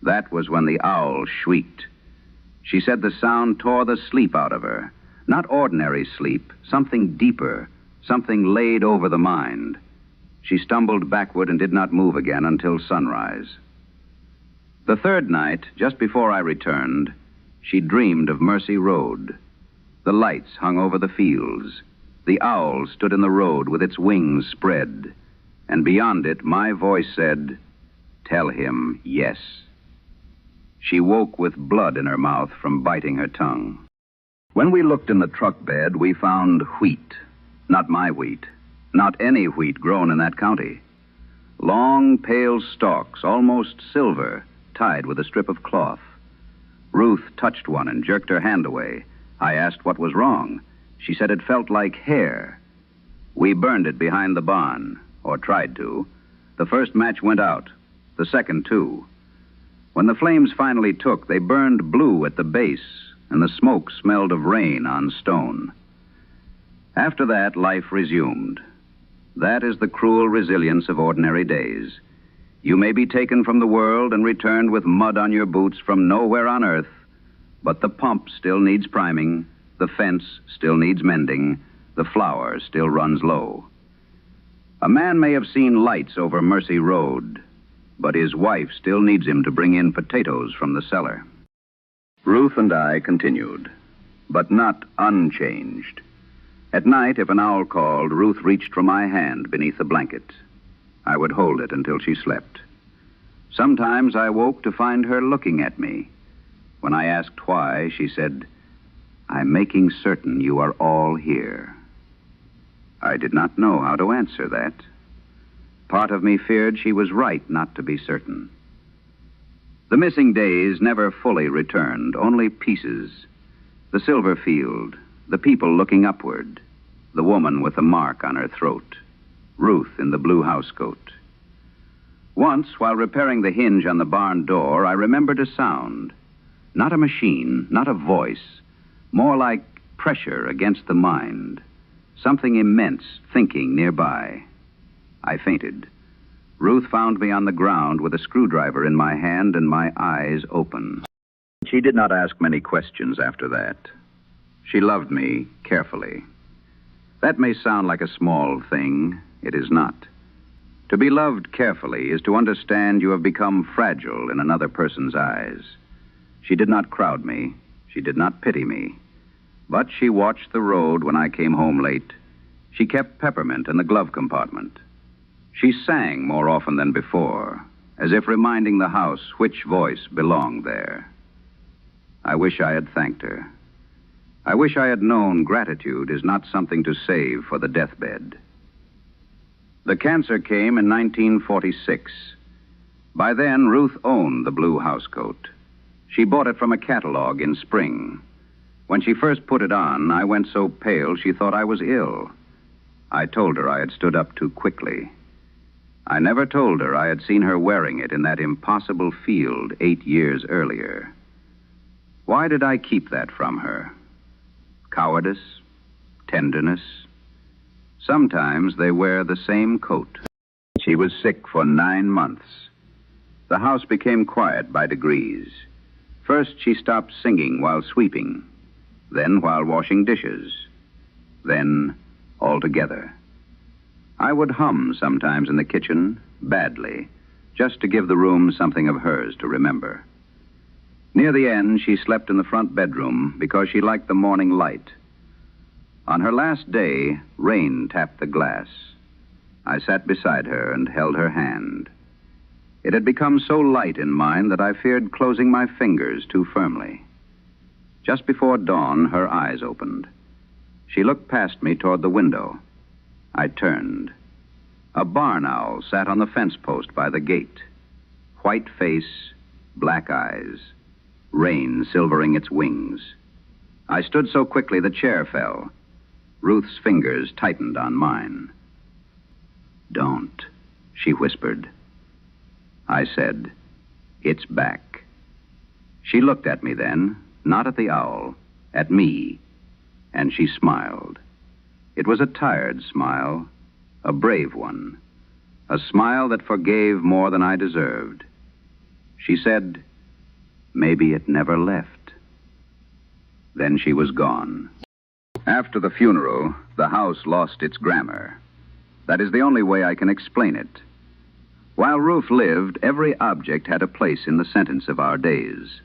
That was when the owl shrieked. She said the sound tore the sleep out of her. Not ordinary sleep, something deeper, something laid over the mind. She stumbled backward and did not move again until sunrise. The third night, just before I returned, she dreamed of Mercy Road. The lights hung over the fields. The owl stood in the road with its wings spread. And beyond it, my voice said, "Tell him yes." She woke with blood in her mouth from biting her tongue. When we looked in the truck bed, we found wheat. Not my wheat. Not any wheat grown in that county. Long, pale stalks, almost silver, tied with a strip of cloth. Ruth touched one and jerked her hand away. I asked what was wrong. She said it felt like hair. We burned it behind the barn, or tried to. The first match went out, the second too. When the flames finally took, they burned blue at the base, and the smoke smelled of rain on stone. After that, life resumed. That is the cruel resilience of ordinary days. You may be taken from the world and returned with mud on your boots from nowhere on earth, but the pump still needs priming, the fence still needs mending, the flour still runs low. A man may have seen lights over Mercy Road, but his wife still needs him to bring in potatoes from the cellar. Ruth and I continued, but not unchanged. At night, if an owl called, Ruth reached for my hand beneath the blanket. I would hold it until she slept. Sometimes I woke to find her looking at me. When I asked why, she said, "I'm making certain you are all here." I did not know how to answer that. Part of me feared she was right not to be certain. The missing days never fully returned, only pieces. The silver field, the people looking upward, the woman with the mark on her throat, Ruth in the blue housecoat. Once, while repairing the hinge on the barn door, I remembered a sound. Not a machine, not a voice, more like pressure against the mind. Something immense thinking nearby. I fainted. Ruth found me on the ground with a screwdriver in my hand and my eyes open. She did not ask many questions after that. She loved me carefully. That may sound like a small thing. It is not. To be loved carefully is to understand you have become fragile in another person's eyes. She did not crowd me. She did not pity me. But she watched the road when I came home late. She kept peppermint in the glove compartment. She sang more often than before, as if reminding the house which voice belonged there. I wish I had thanked her. I wish I had known gratitude is not something to save for the deathbed. The cancer came in 1946. By then, Ruth owned the blue housecoat. She bought it from a catalog in spring. When she first put it on, I went so pale she thought I was ill. I told her I had stood up too quickly. I never told her I had seen her wearing it in that impossible field 8 years earlier. Why did I keep that from her? Cowardice? Tenderness? Sometimes they wear the same coat. She was sick for 9 months. The house became quiet by degrees. First, she stopped singing while sweeping, then while washing dishes, then altogether. I would hum sometimes in the kitchen, badly, just to give the room something of hers to remember. Near the end, she slept in the front bedroom because she liked the morning light. On her last day, rain tapped the glass. I sat beside her and held her hand. It had become so light in mine that I feared closing my fingers too firmly. Just before dawn, her eyes opened. She looked past me toward the window. I turned. A barn owl sat on the fence post by the gate. White face, black eyes, rain silvering its wings. I stood so quickly the chair fell. Ruth's fingers tightened on mine. "Don't," she whispered. I said, "It's back." She looked at me then, not at the owl, at me, and she smiled. It was a tired smile, a brave one, a smile that forgave more than I deserved. She said, "Maybe it never left." Then she was gone. After the funeral, the house lost its grammar. That is the only way I can explain it. While Ruth lived, every object had a place in the sentence of our days.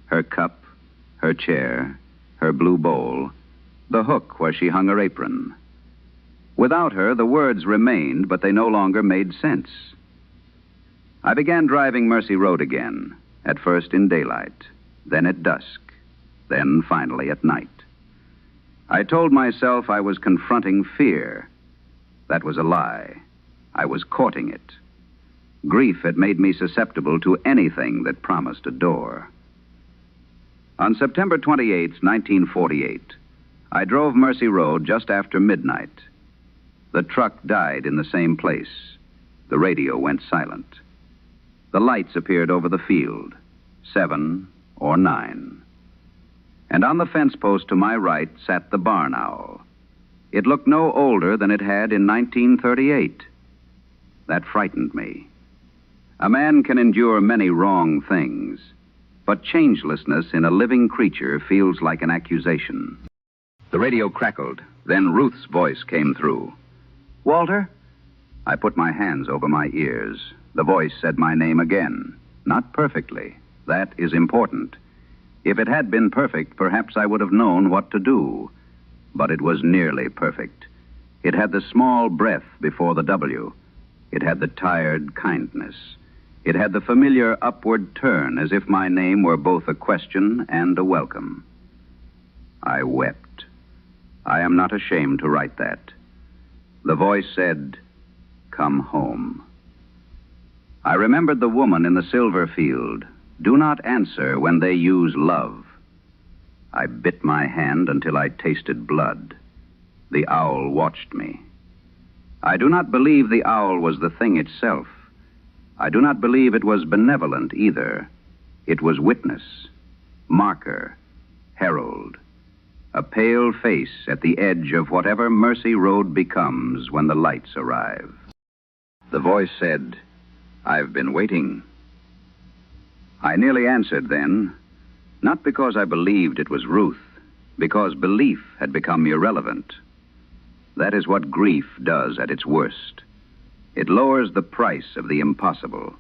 Her cup, her chair, her blue bowl, the hook where she hung her apron. Without her, the words remained, but they no longer made sense. I began driving Mercy Road again, at first in daylight, then at dusk, then finally at night. I told myself I was confronting fear. That was a lie. I was courting it. Grief had made me susceptible to anything that promised a door. On September 28, 1948, I drove Mercy Road just after midnight. The truck died in the same place. The radio went silent. The lights appeared over the field, 7 or 9. And on the fence post to my right sat the barn owl. It looked no older than it had in 1938. That frightened me. A man can endure many wrong things, but changelessness in a living creature feels like an accusation. The radio crackled. Then Ruth's voice came through. "Walter?" I put my hands over my ears. The voice said my name again. Not perfectly. That is important. If it had been perfect, perhaps I would have known what to do. But it was nearly perfect. It had the small breath before the W. It had the tired kindness. It had the familiar upward turn, as if my name were both a question and a welcome. I wept. I am not ashamed to write that. The voice said, "Come home." I remembered the woman in the silver field. Do not answer when they use love. I bit my hand until I tasted blood. The owl watched me. I do not believe the owl was the thing itself. I do not believe it was benevolent either. It was witness, marker, herald, a pale face at the edge of whatever Mercy Road becomes when the lights arrive. The voice said, "I've been waiting." I nearly answered then, not because I believed it was Ruth, because belief had become irrelevant. That is what grief does at its worst. It lowers the price of the impossible.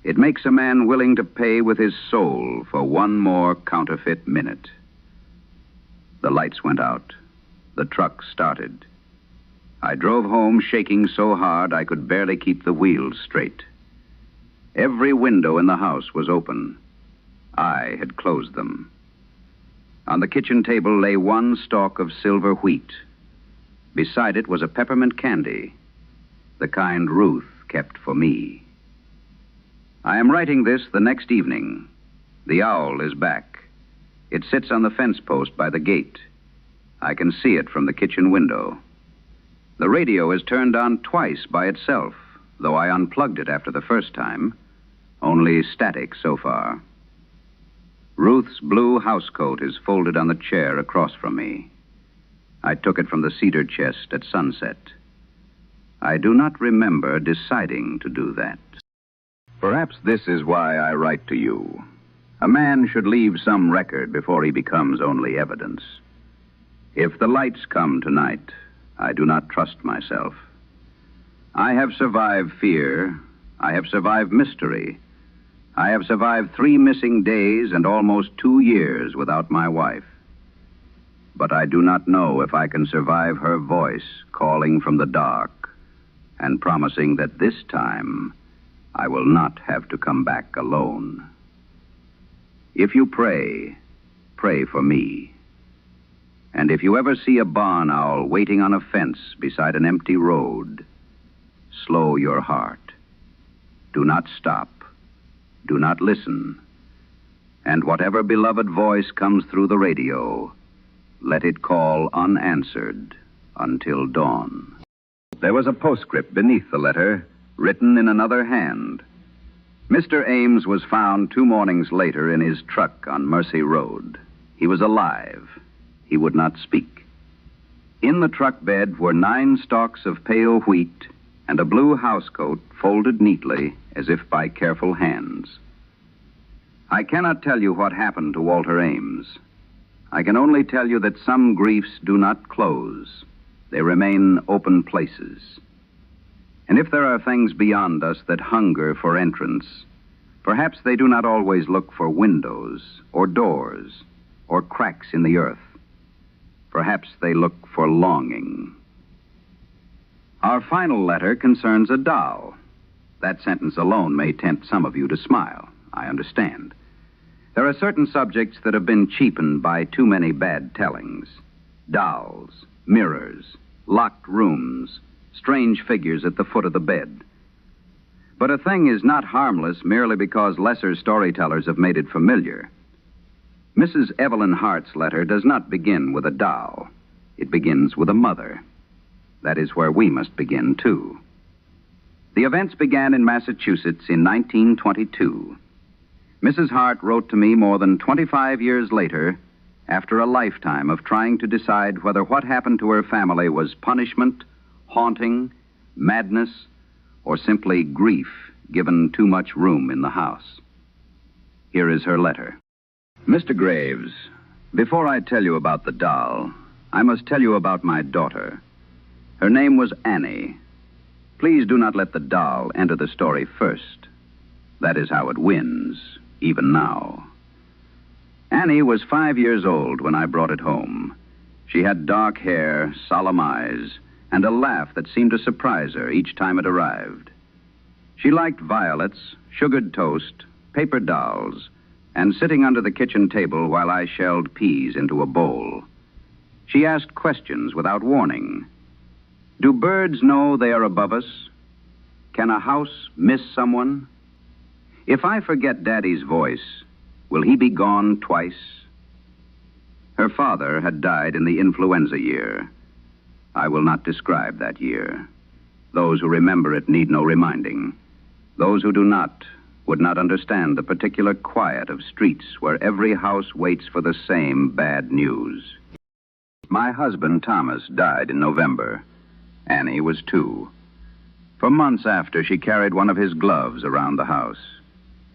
It makes a man willing to pay with his soul for one more counterfeit minute. The lights went out. The truck started. I drove home shaking so hard I could barely keep the wheels straight. Every window in the house was open. I had closed them. On the kitchen table lay one stalk of silver wheat. Beside it was a peppermint candy, the kind Ruth kept for me. I am writing this the next evening. The owl is back. It sits on the fence post by the gate. I can see it from the kitchen window. The radio is turned on twice by itself, though I unplugged it after the first time. Only static so far. Ruth's blue housecoat is folded on the chair across from me. I took it from the cedar chest at sunset. I do not remember deciding to do that. Perhaps this is why I write to you. A man should leave some record before he becomes only evidence. If the lights come tonight, I do not trust myself. I have survived fear. I have survived mystery. I have survived 3 missing days and almost 2 years without my wife. But I do not know if I can survive her voice calling from the dark and promising that this time I will not have to come back alone. If you pray, pray for me. And if you ever see a barn owl waiting on a fence beside an empty road, slow your heart. Do not stop. Do not listen. And whatever beloved voice comes through the radio, let it call unanswered until dawn. There was a postscript beneath the letter, written in another hand. Mr. Ames was found 2 mornings later in his truck on Mercy Road. He was alive. He would not speak. In the truck bed were 9 stalks of pale wheat and a blue housecoat folded neatly as if by careful hands. I cannot tell you what happened to Walter Ames. I can only tell you that some griefs do not close. They remain open places. And if there are things beyond us that hunger for entrance, perhaps they do not always look for windows or doors or cracks in the earth. Perhaps they look for longing. Our final letter concerns a doll. That sentence alone may tempt some of you to smile. I understand. There are certain subjects that have been cheapened by too many bad tellings. Dolls, mirrors, locked rooms, strange figures at the foot of the bed. But a thing is not harmless merely because lesser storytellers have made it familiar. Mrs. Evelyn Hart's letter does not begin with a doll. It begins with a mother. That is where we must begin, too. The events began in Massachusetts in 1922. Mrs. Hart wrote to me more than 25 years later, after a lifetime of trying to decide whether what happened to her family was punishment, haunting, madness, or simply grief given too much room in the house. Here is her letter. Mr. Graves, before I tell you about the doll, I must tell you about my daughter. Her name was Annie. Please do not let the doll enter the story first. That is how it wins, even now. Annie was 5 years old when I brought it home. She had dark hair, solemn eyes, and a laugh that seemed to surprise her each time it arrived. She liked violets, sugared toast, paper dolls, and sitting under the kitchen table while I shelled peas into a bowl. She asked questions without warning. Do birds know they are above us? Can a house miss someone? If I forget Daddy's voice, will he be gone twice? Her father had died in the influenza year. I will not describe that year. Those who remember it need no reminding. Those who do not would not understand the particular quiet of streets where every house waits for the same bad news. My husband, Thomas, died in November. Annie was 2. For months after, she carried one of his gloves around the house.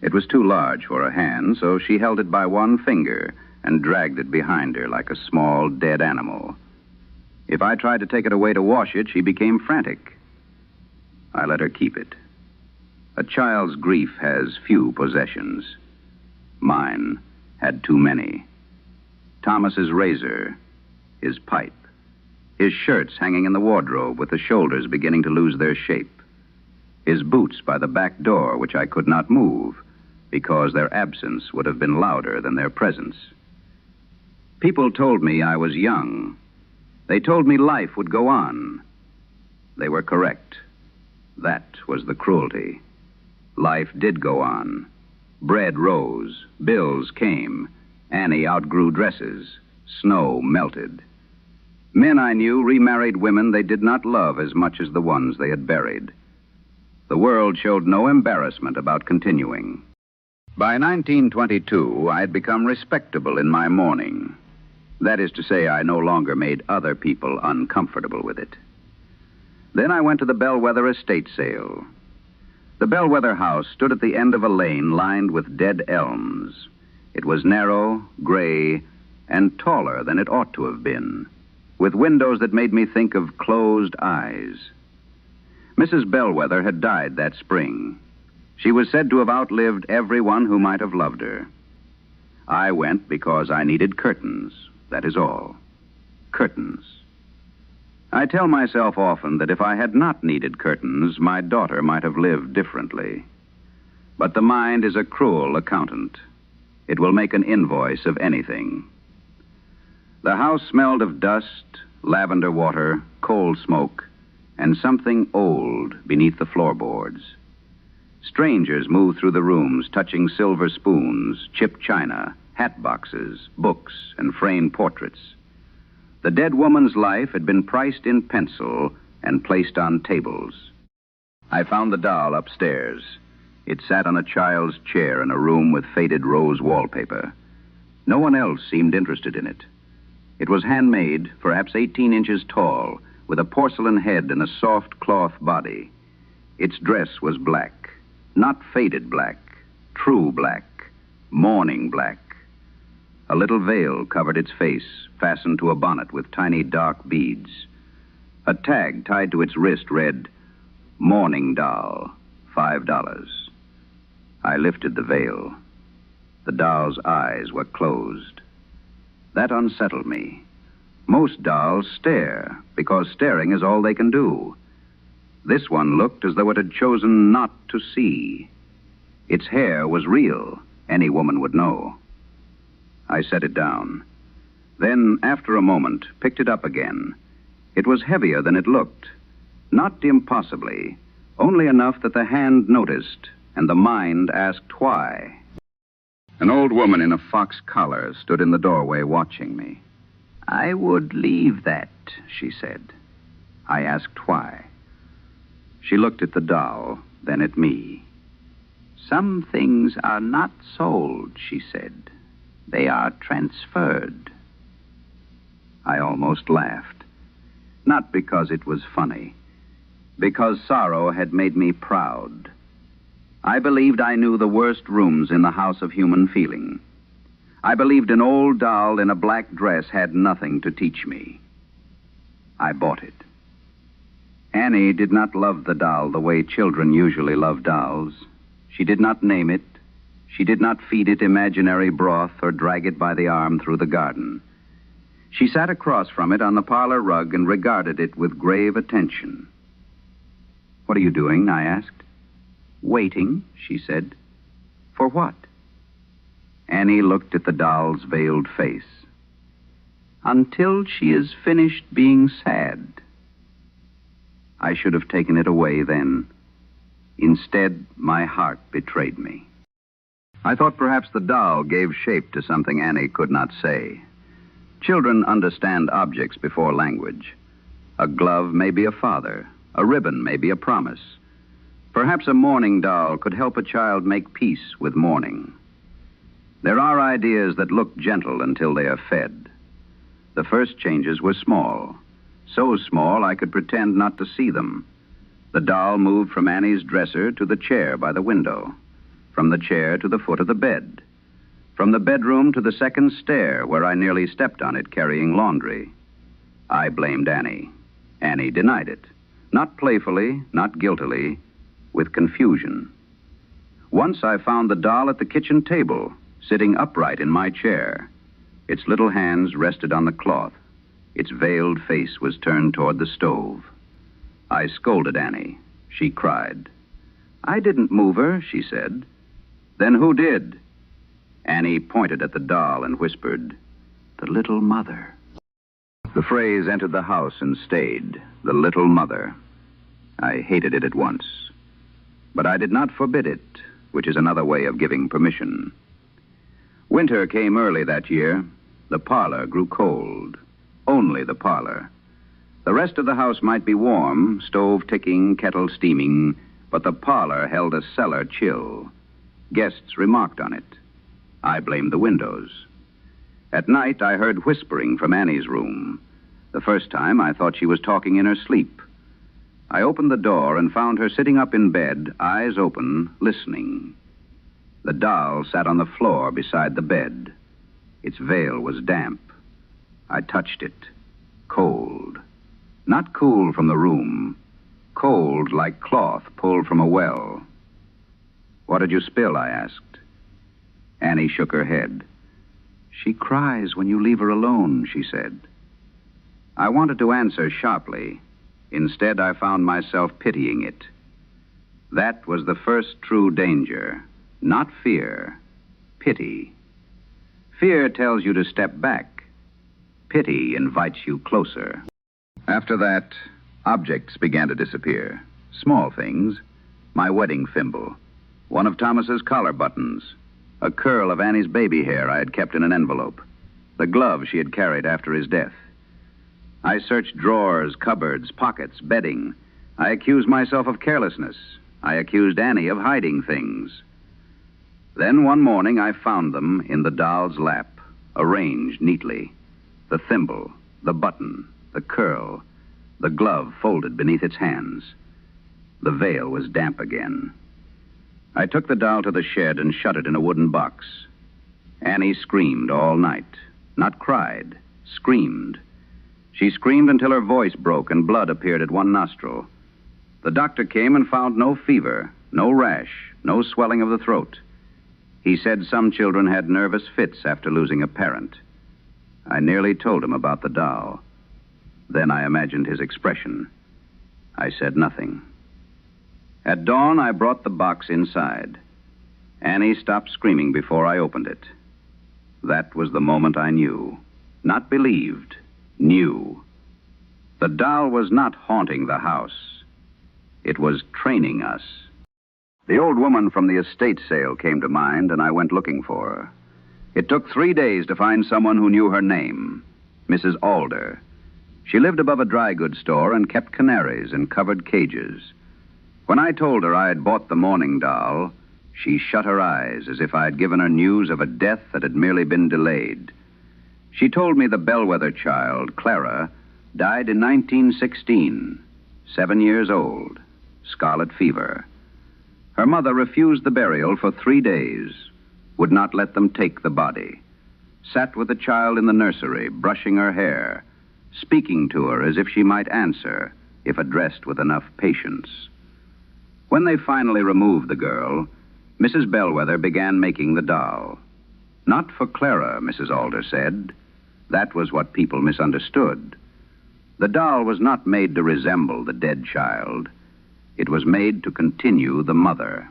It was too large for her hand, so she held it by one finger and dragged it behind her like a small, dead animal. If I tried to take it away to wash it, she became frantic. I let her keep it. A child's grief has few possessions. Mine had too many. Thomas's razor, his pipe, his shirts hanging in the wardrobe with the shoulders beginning to lose their shape, his boots by the back door which I could not move because their absence would have been louder than their presence. People told me I was young. They told me life would go on. They were correct. That was the cruelty. Life did go on. Bread rose. Bills came. Annie outgrew dresses. Snow melted. Men I knew remarried women they did not love as much as the ones they had buried. The world showed no embarrassment about continuing. By 1922, I had become respectable in my mourning. That is to say, I no longer made other people uncomfortable with it. Then I went to the Bellwether estate sale. The Bellwether house stood at the end of a lane lined with dead elms. It was narrow, gray, and taller than it ought to have been, with windows that made me think of closed eyes. Mrs. Bellwether had died that spring. She was said to have outlived everyone who might have loved her. I went because I needed curtains, that is all. Curtains. I tell myself often that if I had not needed curtains, my daughter might have lived differently. But the mind is a cruel accountant. It will make an invoice of anything. The house smelled of dust, lavender water, coal smoke, and something old beneath the floorboards. Strangers moved through the rooms, touching silver spoons, chipped china, hat boxes, books, and framed portraits. The dead woman's life had been priced in pencil and placed on tables. I found the doll upstairs. It sat on a child's chair in a room with faded rose wallpaper. No one else seemed interested in it. It was handmade, perhaps 18 inches tall, with a porcelain head and a soft cloth body. Its dress was black. Not faded black, true black, mourning black. A little veil covered its face, fastened to a bonnet with tiny dark beads. A tag tied to its wrist read, "Mourning doll, $5." I lifted the veil. The doll's eyes were closed. That unsettled me. Most dolls stare, because staring is all they can do. This one looked as though it had chosen not to see. Its hair was real. Any woman would know. I set it down. Then, after a moment, picked it up again. It was heavier than it looked. Not impossibly, only enough that the hand noticed, and the mind asked why. An old woman in a fox collar stood in the doorway watching me. "I would leave that," she said. I asked why. She looked at the doll, then at me. "Some things are not sold," she said. "They are transferred." I almost laughed. Not because it was funny. Because sorrow had made me proud. I believed I knew the worst rooms in the house of human feeling. I believed an old doll in a black dress had nothing to teach me. I bought it. Annie did not love the doll the way children usually love dolls. She did not name it. She did not feed it imaginary broth or drag it by the arm through the garden. She sat across from it on the parlor rug and regarded it with grave attention. "What are you doing?" I asked. "Waiting," she said. "For what?" Annie looked at the doll's veiled face. "Until she is finished being sad." I should have taken it away then. Instead, my heart betrayed me. I thought perhaps the doll gave shape to something Annie could not say. Children understand objects before language. A glove may be a father. A ribbon may be a promise. Perhaps a mourning doll could help a child make peace with mourning. There are ideas that look gentle until they are fed. The first changes were small. So small I could pretend not to see them. The doll moved from Annie's dresser to the chair by the window, from the chair to the foot of the bed, from the bedroom to the second stair where I nearly stepped on it carrying laundry. I blamed Annie. Annie denied it, not playfully, not guiltily, with confusion. Once I found the doll at the kitchen table, sitting upright in my chair. Its little hands rested on the cloth. Its veiled face was turned toward the stove. I scolded Annie. She cried. "I didn't move her," she said. "Then who did?" Annie pointed at the doll and whispered, "The little mother." The phrase entered the house and stayed, "the little mother." I hated it at once. But I did not forbid it, which is another way of giving permission. Winter came early that year. The parlor grew cold. Only the parlor. The rest of the house might be warm, stove ticking, kettle steaming, but the parlor held a cellar chill. Guests remarked on it. I blamed the windows. At night, I heard whispering from Annie's room. The first time, I thought she was talking in her sleep. I opened the door and found her sitting up in bed, eyes open, listening. The doll sat on the floor beside the bed. Its veil was damp. I touched it. Cold. Not cool from the room. Cold like cloth pulled from a well. "What did you spill?" I asked. Annie shook her head. "She cries when you leave her alone," she said. I wanted to answer sharply. Instead, I found myself pitying it. That was the first true danger. Not fear. Pity. Fear tells you to step back. Pity invites you closer. After that, objects began to disappear. Small things. My wedding thimble. One of Thomas's collar buttons. A curl of Annie's baby hair I had kept in an envelope. The glove she had carried after his death. I searched drawers, cupboards, pockets, bedding. I accused myself of carelessness. I accused Annie of hiding things. Then one morning I found them in the doll's lap, arranged neatly. The thimble, the button, the curl, the glove folded beneath its hands. The veil was damp again. I took the doll to the shed and shut it in a wooden box. Annie screamed all night. Not cried, screamed. She screamed until her voice broke and blood appeared at one nostril. The doctor came and found no fever, no rash, no swelling of the throat. He said some children had nervous fits after losing a parent. I nearly told him about the doll. Then I imagined his expression. I said nothing. At dawn, I brought the box inside. Annie stopped screaming before I opened it. That was the moment I knew. Not believed, knew. The doll was not haunting the house. It was training us. The old woman from the estate sale came to mind, and I went looking for her. It took 3 days to find someone who knew her name, Mrs. Alder. She lived above a dry goods store and kept canaries in covered cages. When I told her I had bought the mourning doll, she shut her eyes as if I had given her news of a death that had merely been delayed. She told me the bellwether child, Clara, died in 1916, 7 years old, scarlet fever. Her mother refused the burial for 3 days, would not let them take the body, sat with the child in the nursery, brushing her hair, speaking to her as if she might answer, if addressed with enough patience. When they finally removed the girl, Mrs. Bellwether began making the doll. Not for Clara, Mrs. Alder said. That was what people misunderstood. The doll was not made to resemble the dead child. It was made to continue the mother.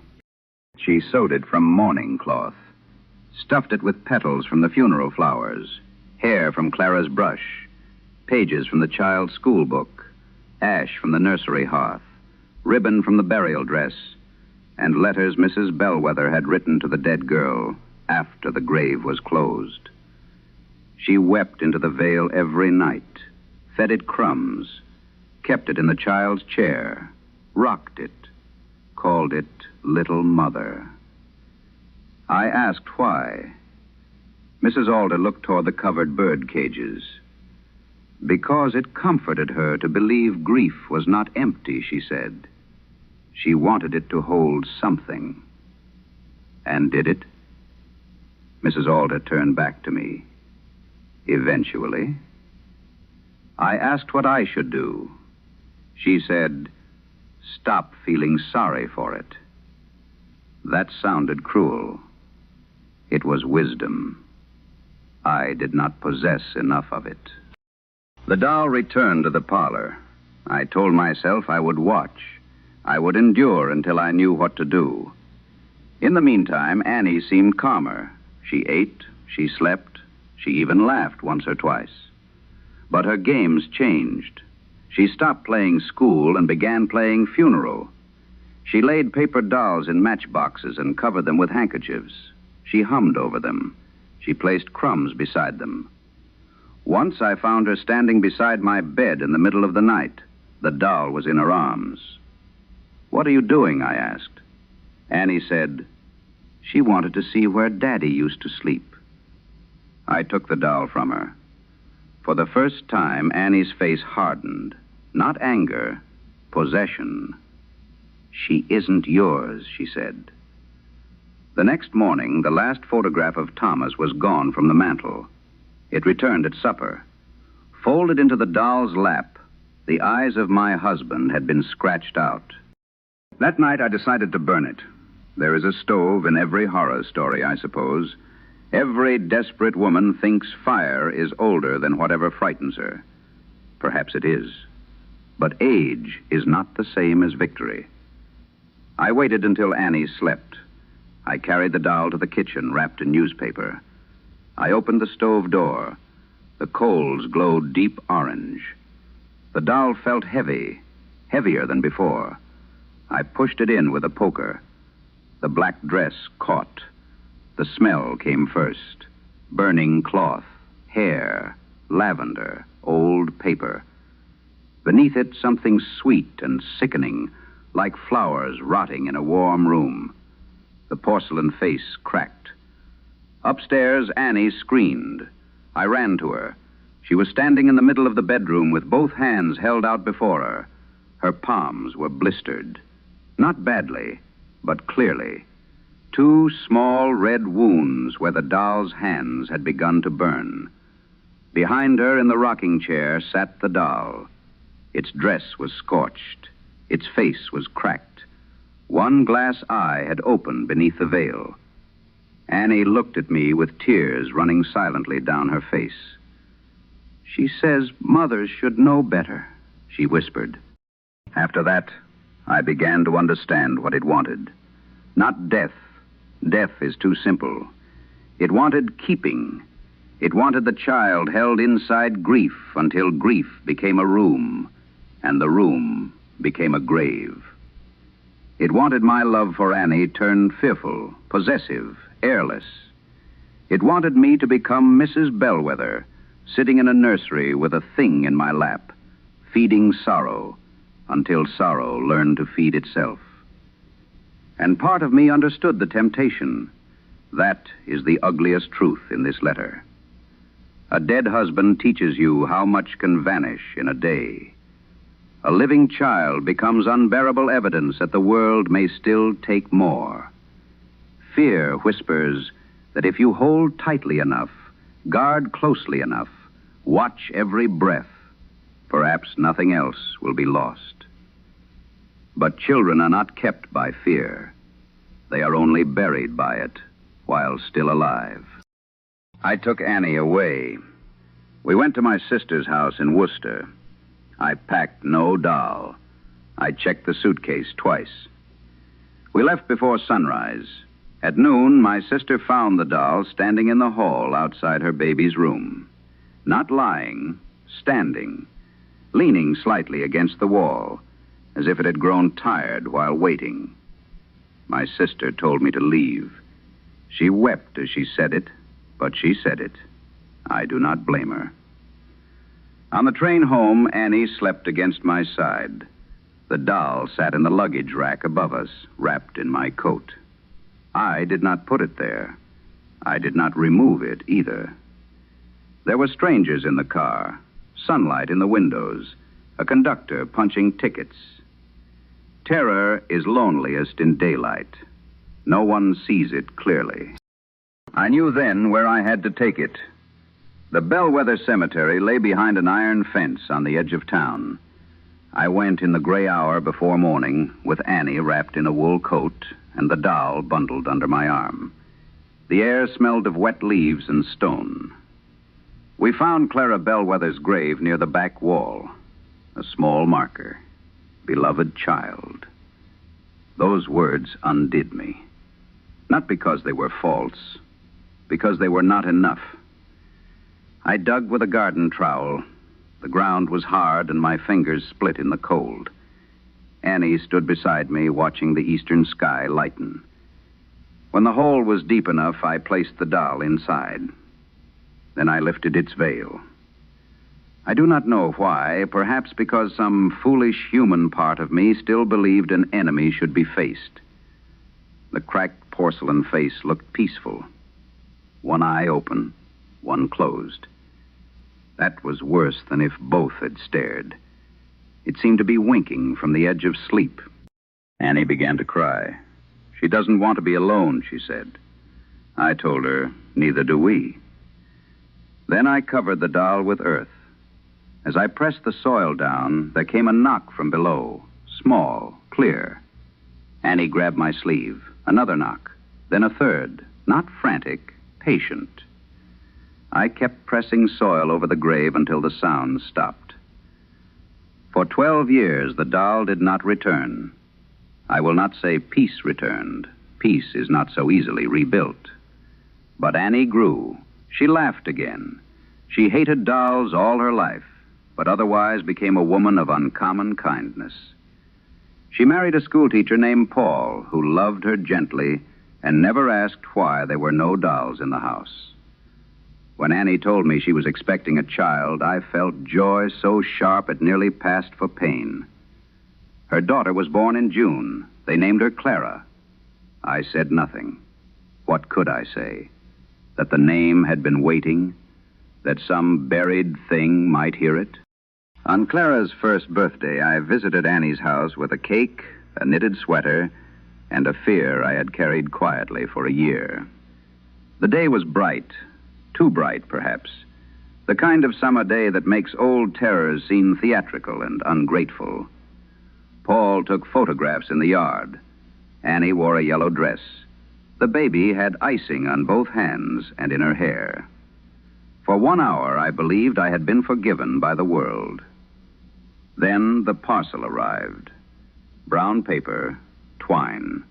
She sewed it from mourning cloth, stuffed it with petals from the funeral flowers, hair from Clara's brush, pages from the child's school book, ash from the nursery hearth, ribbon from the burial dress, and letters Mrs. Bellwether had written to the dead girl after the grave was closed. She wept into the veil every night, fed it crumbs, kept it in the child's chair, rocked it, called it Little Mother. I asked why. Mrs. Alder looked toward the covered bird cages. Because it comforted her to believe grief was not empty, she said. She wanted it to hold something. And did it? Mrs. Alder turned back to me. Eventually. I asked what I should do. She said, "Stop feeling sorry for it." That sounded cruel. It was wisdom. I did not possess enough of it. The doll returned to the parlor. I told myself I would watch. I would endure until I knew what to do. In the meantime, Annie seemed calmer. She ate, she slept, she even laughed once or twice. But her games changed. She stopped playing school and began playing funeral. She laid paper dolls in matchboxes and covered them with handkerchiefs. She hummed over them. She placed crumbs beside them. Once I found her standing beside my bed in the middle of the night. The doll was in her arms. "What are you doing?" I asked. Annie said, "She wanted to see where Daddy used to sleep." I took the doll from her. For the first time, Annie's face hardened. Not anger, possession. "She isn't yours," she said. The next morning, the last photograph of Thomas was gone from the mantel. It returned at supper. Folded into the doll's lap, the eyes of my husband had been scratched out. That night, I decided to burn it. There is a stove in every horror story, I suppose. Every desperate woman thinks fire is older than whatever frightens her. Perhaps it is. But age is not the same as victory. I waited until Annie slept. I carried the doll to the kitchen, wrapped in newspaper. I opened the stove door. The coals glowed deep orange. The doll felt heavy, heavier than before. I pushed it in with a poker. The black dress caught. The smell came first. Burning cloth, hair, lavender, old paper. Beneath it, something sweet and sickening, like flowers rotting in a warm room. The porcelain face cracked. Upstairs, Annie screamed. I ran to her. She was standing in the middle of the bedroom with both hands held out before her. Her palms were blistered. Not badly, but clearly. 2 small red wounds where the doll's hands had begun to burn. Behind her in the rocking chair sat the doll. Its dress was scorched. Its face was cracked. One glass eye had opened beneath the veil. Annie looked at me with tears running silently down her face. "She says mothers should know better," she whispered. After that, I began to understand what it wanted. Not death. Death is too simple. It wanted keeping. It wanted the child held inside grief until grief became a room, and the room became a grave. It wanted my love for Annie turned fearful, possessive, airless. It wanted me to become Mrs. Bellwether, sitting in a nursery with a thing in my lap, feeding sorrow until sorrow learned to feed itself. And part of me understood the temptation. That is the ugliest truth in this letter. A dead husband teaches you how much can vanish in a day. A living child becomes unbearable evidence that the world may still take more. Fear whispers that if you hold tightly enough, guard closely enough, watch every breath, perhaps nothing else will be lost. But children are not kept by fear. They are only buried by it while still alive. I took Annie away. We went to my sister's house in Worcester. I packed no doll. I checked the suitcase twice. We left before sunrise. At noon, my sister found the doll standing in the hall outside her baby's room. Not lying, standing, leaning slightly against the wall, as if it had grown tired while waiting. My sister told me to leave. She wept as she said it, but she said it. I do not blame her. On the train home, Annie slept against my side. The doll sat in the luggage rack above us, wrapped in my coat. I did not put it there. I did not remove it either. There were strangers in the car, sunlight in the windows, a conductor punching tickets. Terror is loneliest in daylight. No one sees it clearly. I knew then where I had to take it. The Bellwether Cemetery lay behind an iron fence on the edge of town. I went in the gray hour before morning with Annie wrapped in a wool coat and the doll bundled under my arm. The air smelled of wet leaves and stone. We found Clara Bellwether's grave near the back wall. A small marker. Beloved child. Those words undid me. Not because they were false, because they were not enough. I dug with a garden trowel. The ground was hard and my fingers split in the cold. Annie stood beside me, watching the eastern sky lighten. When the hole was deep enough, I placed the doll inside. Then I lifted its veil. I do not know why, perhaps because some foolish human part of me still believed an enemy should be faced. The cracked porcelain face looked peaceful. One eye open, one closed. That was worse than if both had stared. It seemed to be winking from the edge of sleep. Annie began to cry. She doesn't want to be alone, she said. I told her, neither do we. Then I covered the doll with earth. As I pressed the soil down, there came a knock from below, small, clear. Annie grabbed my sleeve. Another knock, then a third, not frantic, patient. I kept pressing soil over the grave until the sounds stopped. For 12 years, the doll did not return. I will not say peace returned. Peace is not so easily rebuilt. But Annie grew. She laughed again. She hated dolls all her life, but otherwise became a woman of uncommon kindness. She married a schoolteacher named Paul, who loved her gently and never asked why there were no dolls in the house. When Annie told me she was expecting a child, I felt joy so sharp it nearly passed for pain. Her daughter was born in June. They named her Clara. I said nothing. What could I say? That the name had been waiting? That some buried thing might hear it? On Clara's first birthday, I visited Annie's house with a cake, a knitted sweater, and a fear I had carried quietly for a year. The day was bright, too bright, perhaps, the kind of summer day that makes old terrors seem theatrical and ungrateful. Paul took photographs in the yard. Annie wore a yellow dress. The baby had icing on both hands and in her hair. For 1 hour, I believed I had been forgiven by the world. Then the parcel arrived. Brown paper, twine,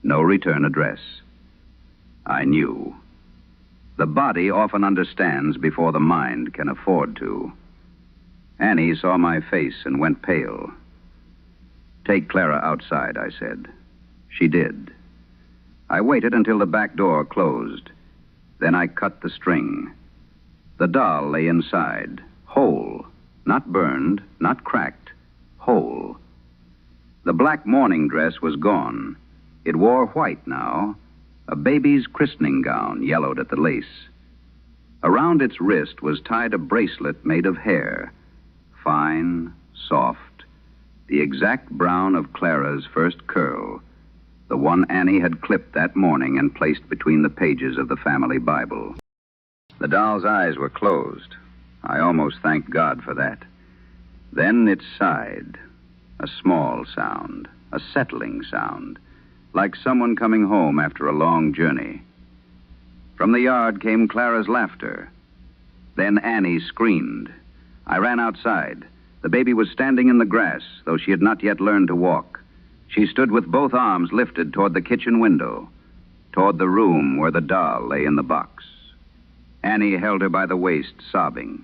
no return address. I knew. The body often understands before the mind can afford to. Annie saw my face and went pale. "Take Clara outside," I said. She did. I waited until the back door closed. Then I cut the string. The doll lay inside, whole, not burned, not cracked, whole. The black mourning dress was gone. It wore white now, a baby's christening gown, yellowed at the lace. Around its wrist was tied a bracelet made of hair, fine, soft, the exact brown of Clara's first curl, the one Annie had clipped that morning and placed between the pages of the family Bible. The doll's eyes were closed. I almost thanked God for that. Then it sighed, a small sound, a settling sound, like someone coming home after a long journey. From the yard came Clara's laughter. Then Annie screamed. I ran outside. The baby was standing in the grass, though she had not yet learned to walk. She stood with both arms lifted toward the kitchen window, toward the room where the doll lay in the box. Annie held her by the waist, sobbing.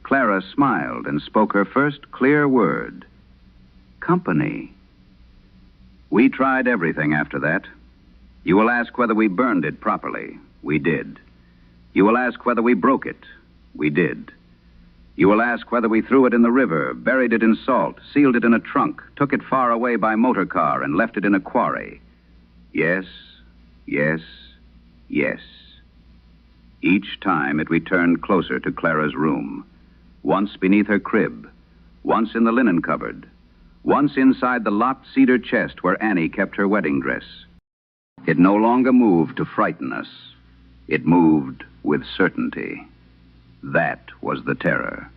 Clara smiled and spoke her first clear word. Company. We tried everything after that. You will ask whether we burned it properly. We did. You will ask whether we broke it. We did. You will ask whether we threw it in the river, buried it in salt, sealed it in a trunk, took it far away by motor car, and left it in a quarry. Yes, yes, yes. Each time it returned closer to Clara's room. Once beneath her crib, once in the linen cupboard, once inside the locked cedar chest where Annie kept her wedding dress. It no longer moved to frighten us. It moved with certainty. That was the terror.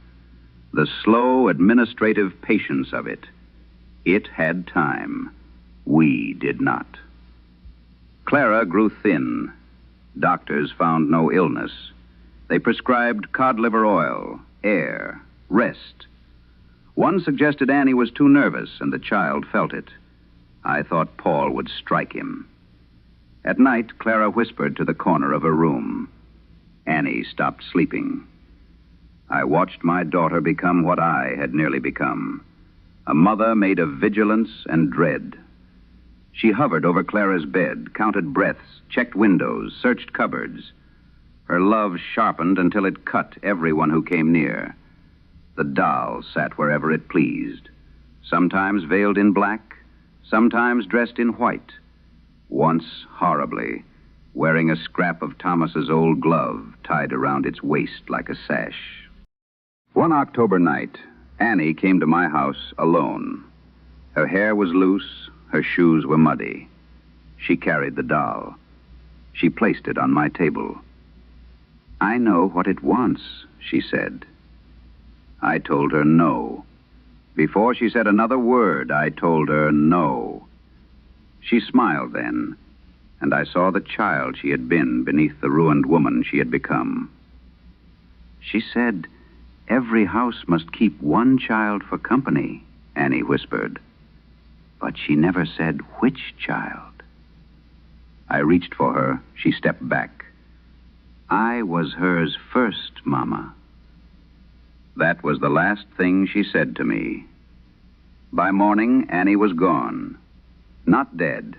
The slow administrative patience of it. It had time. We did not. Clara grew thin. Doctors found no illness. They prescribed cod liver oil, air, rest. One suggested Annie was too nervous, and the child felt it. I thought Paul would strike him. At night, Clara whispered to the corner of her room. Annie stopped sleeping. I watched my daughter become what I had nearly become, a mother made of vigilance and dread. She hovered over Clara's bed, counted breaths, checked windows, searched cupboards. Her love sharpened until it cut everyone who came near. The doll sat wherever it pleased, sometimes veiled in black, sometimes dressed in white, once horribly, wearing a scrap of Thomas's old glove tied around its waist like a sash. One October night, Annie came to my house alone. Her hair was loose, her shoes were muddy. She carried the doll. She placed it on my table. "I know what it wants," she said. I told her no. Before she said another word, I told her no. She smiled then. and I saw the child she had been beneath the ruined woman she had become. She said, "Every house must keep one child for company," Annie whispered. But she never said which child. I reached for her. She stepped back. I was hers first, Mama. That was the last thing she said to me. By morning, Annie was gone. Not dead.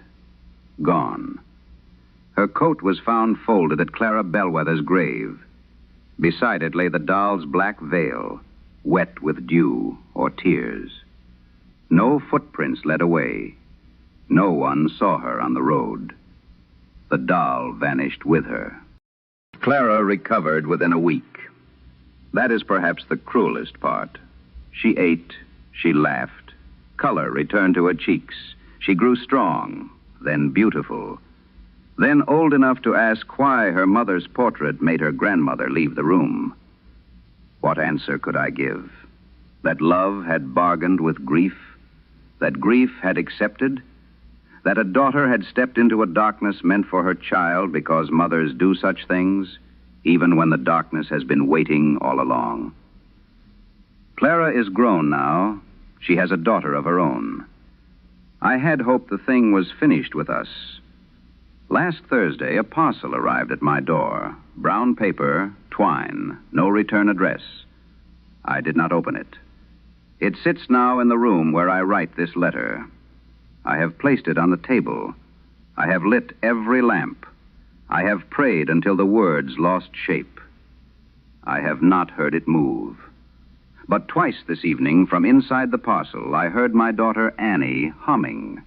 Gone. Her coat was found folded at Clara Bellwether's grave. Beside it lay the doll's black veil, wet with dew or tears. No footprints led away. No one saw her on the road. The doll vanished with her. Clara recovered within a week. That is perhaps the cruelest part. She ate, she laughed. Color returned to her cheeks. She grew strong, then beautiful, then old enough to ask why her mother's portrait made her grandmother leave the room. What answer could I give? That love had bargained with grief? That grief had accepted? That a daughter had stepped into a darkness meant for her child because mothers do such things, even when the darkness has been waiting all along? Clara is grown now. She has a daughter of her own. I had hoped the thing was finished with us. Last Thursday, a parcel arrived at my door. Brown paper, twine, no return address. I did not open it. It sits now in the room where I write this letter. I have placed it on the table. I have lit every lamp. I have prayed until the words lost shape. I have not heard it move. But twice this evening, from inside the parcel, I heard my daughter Annie humming.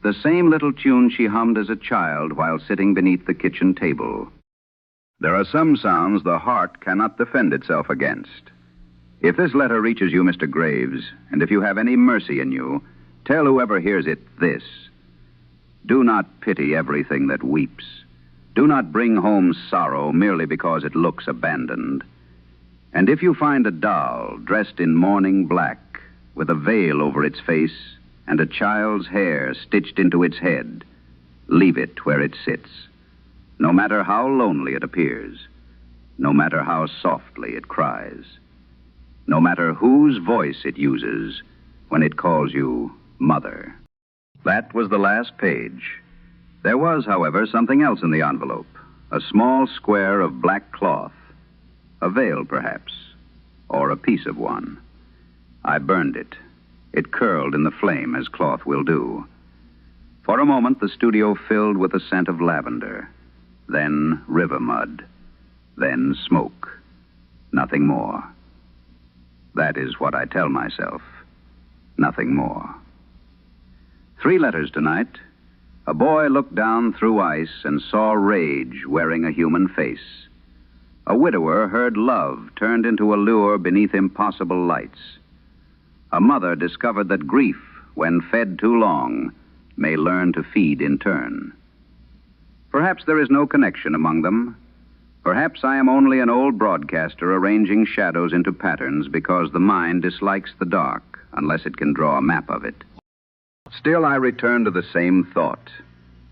The same little tune she hummed as a child while sitting beneath the kitchen table. There are some sounds the heart cannot defend itself against. If this letter reaches you, Mr. Graves, and if you have any mercy in you, tell whoever hears it this. Do not pity everything that weeps. Do not bring home sorrow merely because it looks abandoned. And if you find a doll dressed in mourning black, with a veil over its face and a child's hair stitched into its head, leave it where it sits, no matter how lonely it appears, no matter how softly it cries, no matter whose voice it uses when it calls you Mother. That was the last page. There was, however, something else in the envelope, a small square of black cloth. A veil, perhaps, or a piece of one. I burned it. It curled in the flame, as cloth will do. For a moment, the studio filled with the scent of lavender, then river mud, then smoke. Nothing more. That is what I tell myself. Nothing more. 3 letters tonight. A boy looked down through ice and saw rage wearing a human face. A widower heard love turned into a lure beneath impossible lights. A mother discovered that grief, when fed too long, may learn to feed in turn. Perhaps there is no connection among them. Perhaps I am only an old broadcaster arranging shadows into patterns because the mind dislikes the dark unless it can draw a map of it. Still, I return to the same thought.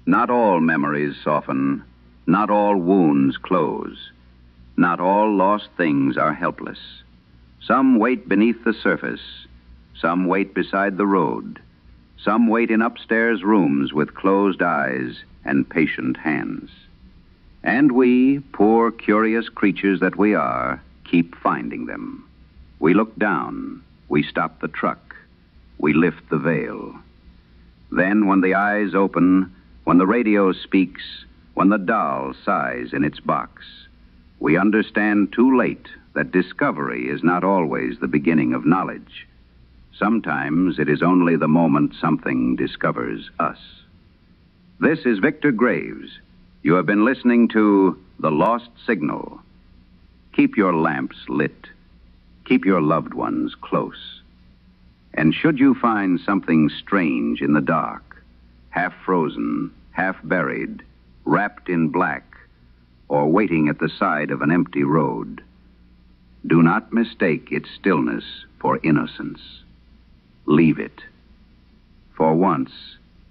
Not all memories soften. Not all wounds close. Not all lost things are helpless. Some wait beneath the surface. Some wait beside the road. Some wait in upstairs rooms with closed eyes and patient hands. And we, poor curious creatures that we are, keep finding them. We look down. We stop the truck. We lift the veil. Then when the eyes open, when the radio speaks, when the doll sighs in its box, we understand too late that discovery is not always the beginning of knowledge. Sometimes it is only the moment something discovers us. This is Victor Graves. You have been listening to The Lost Signal. Keep your lamps lit. Keep your loved ones close. And should you find something strange in the dark, half frozen, half buried, wrapped in black, or waiting at the side of an empty road, do not mistake its stillness for innocence. Leave it. For once,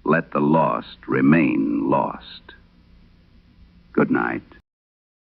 let the lost remain lost. Good night.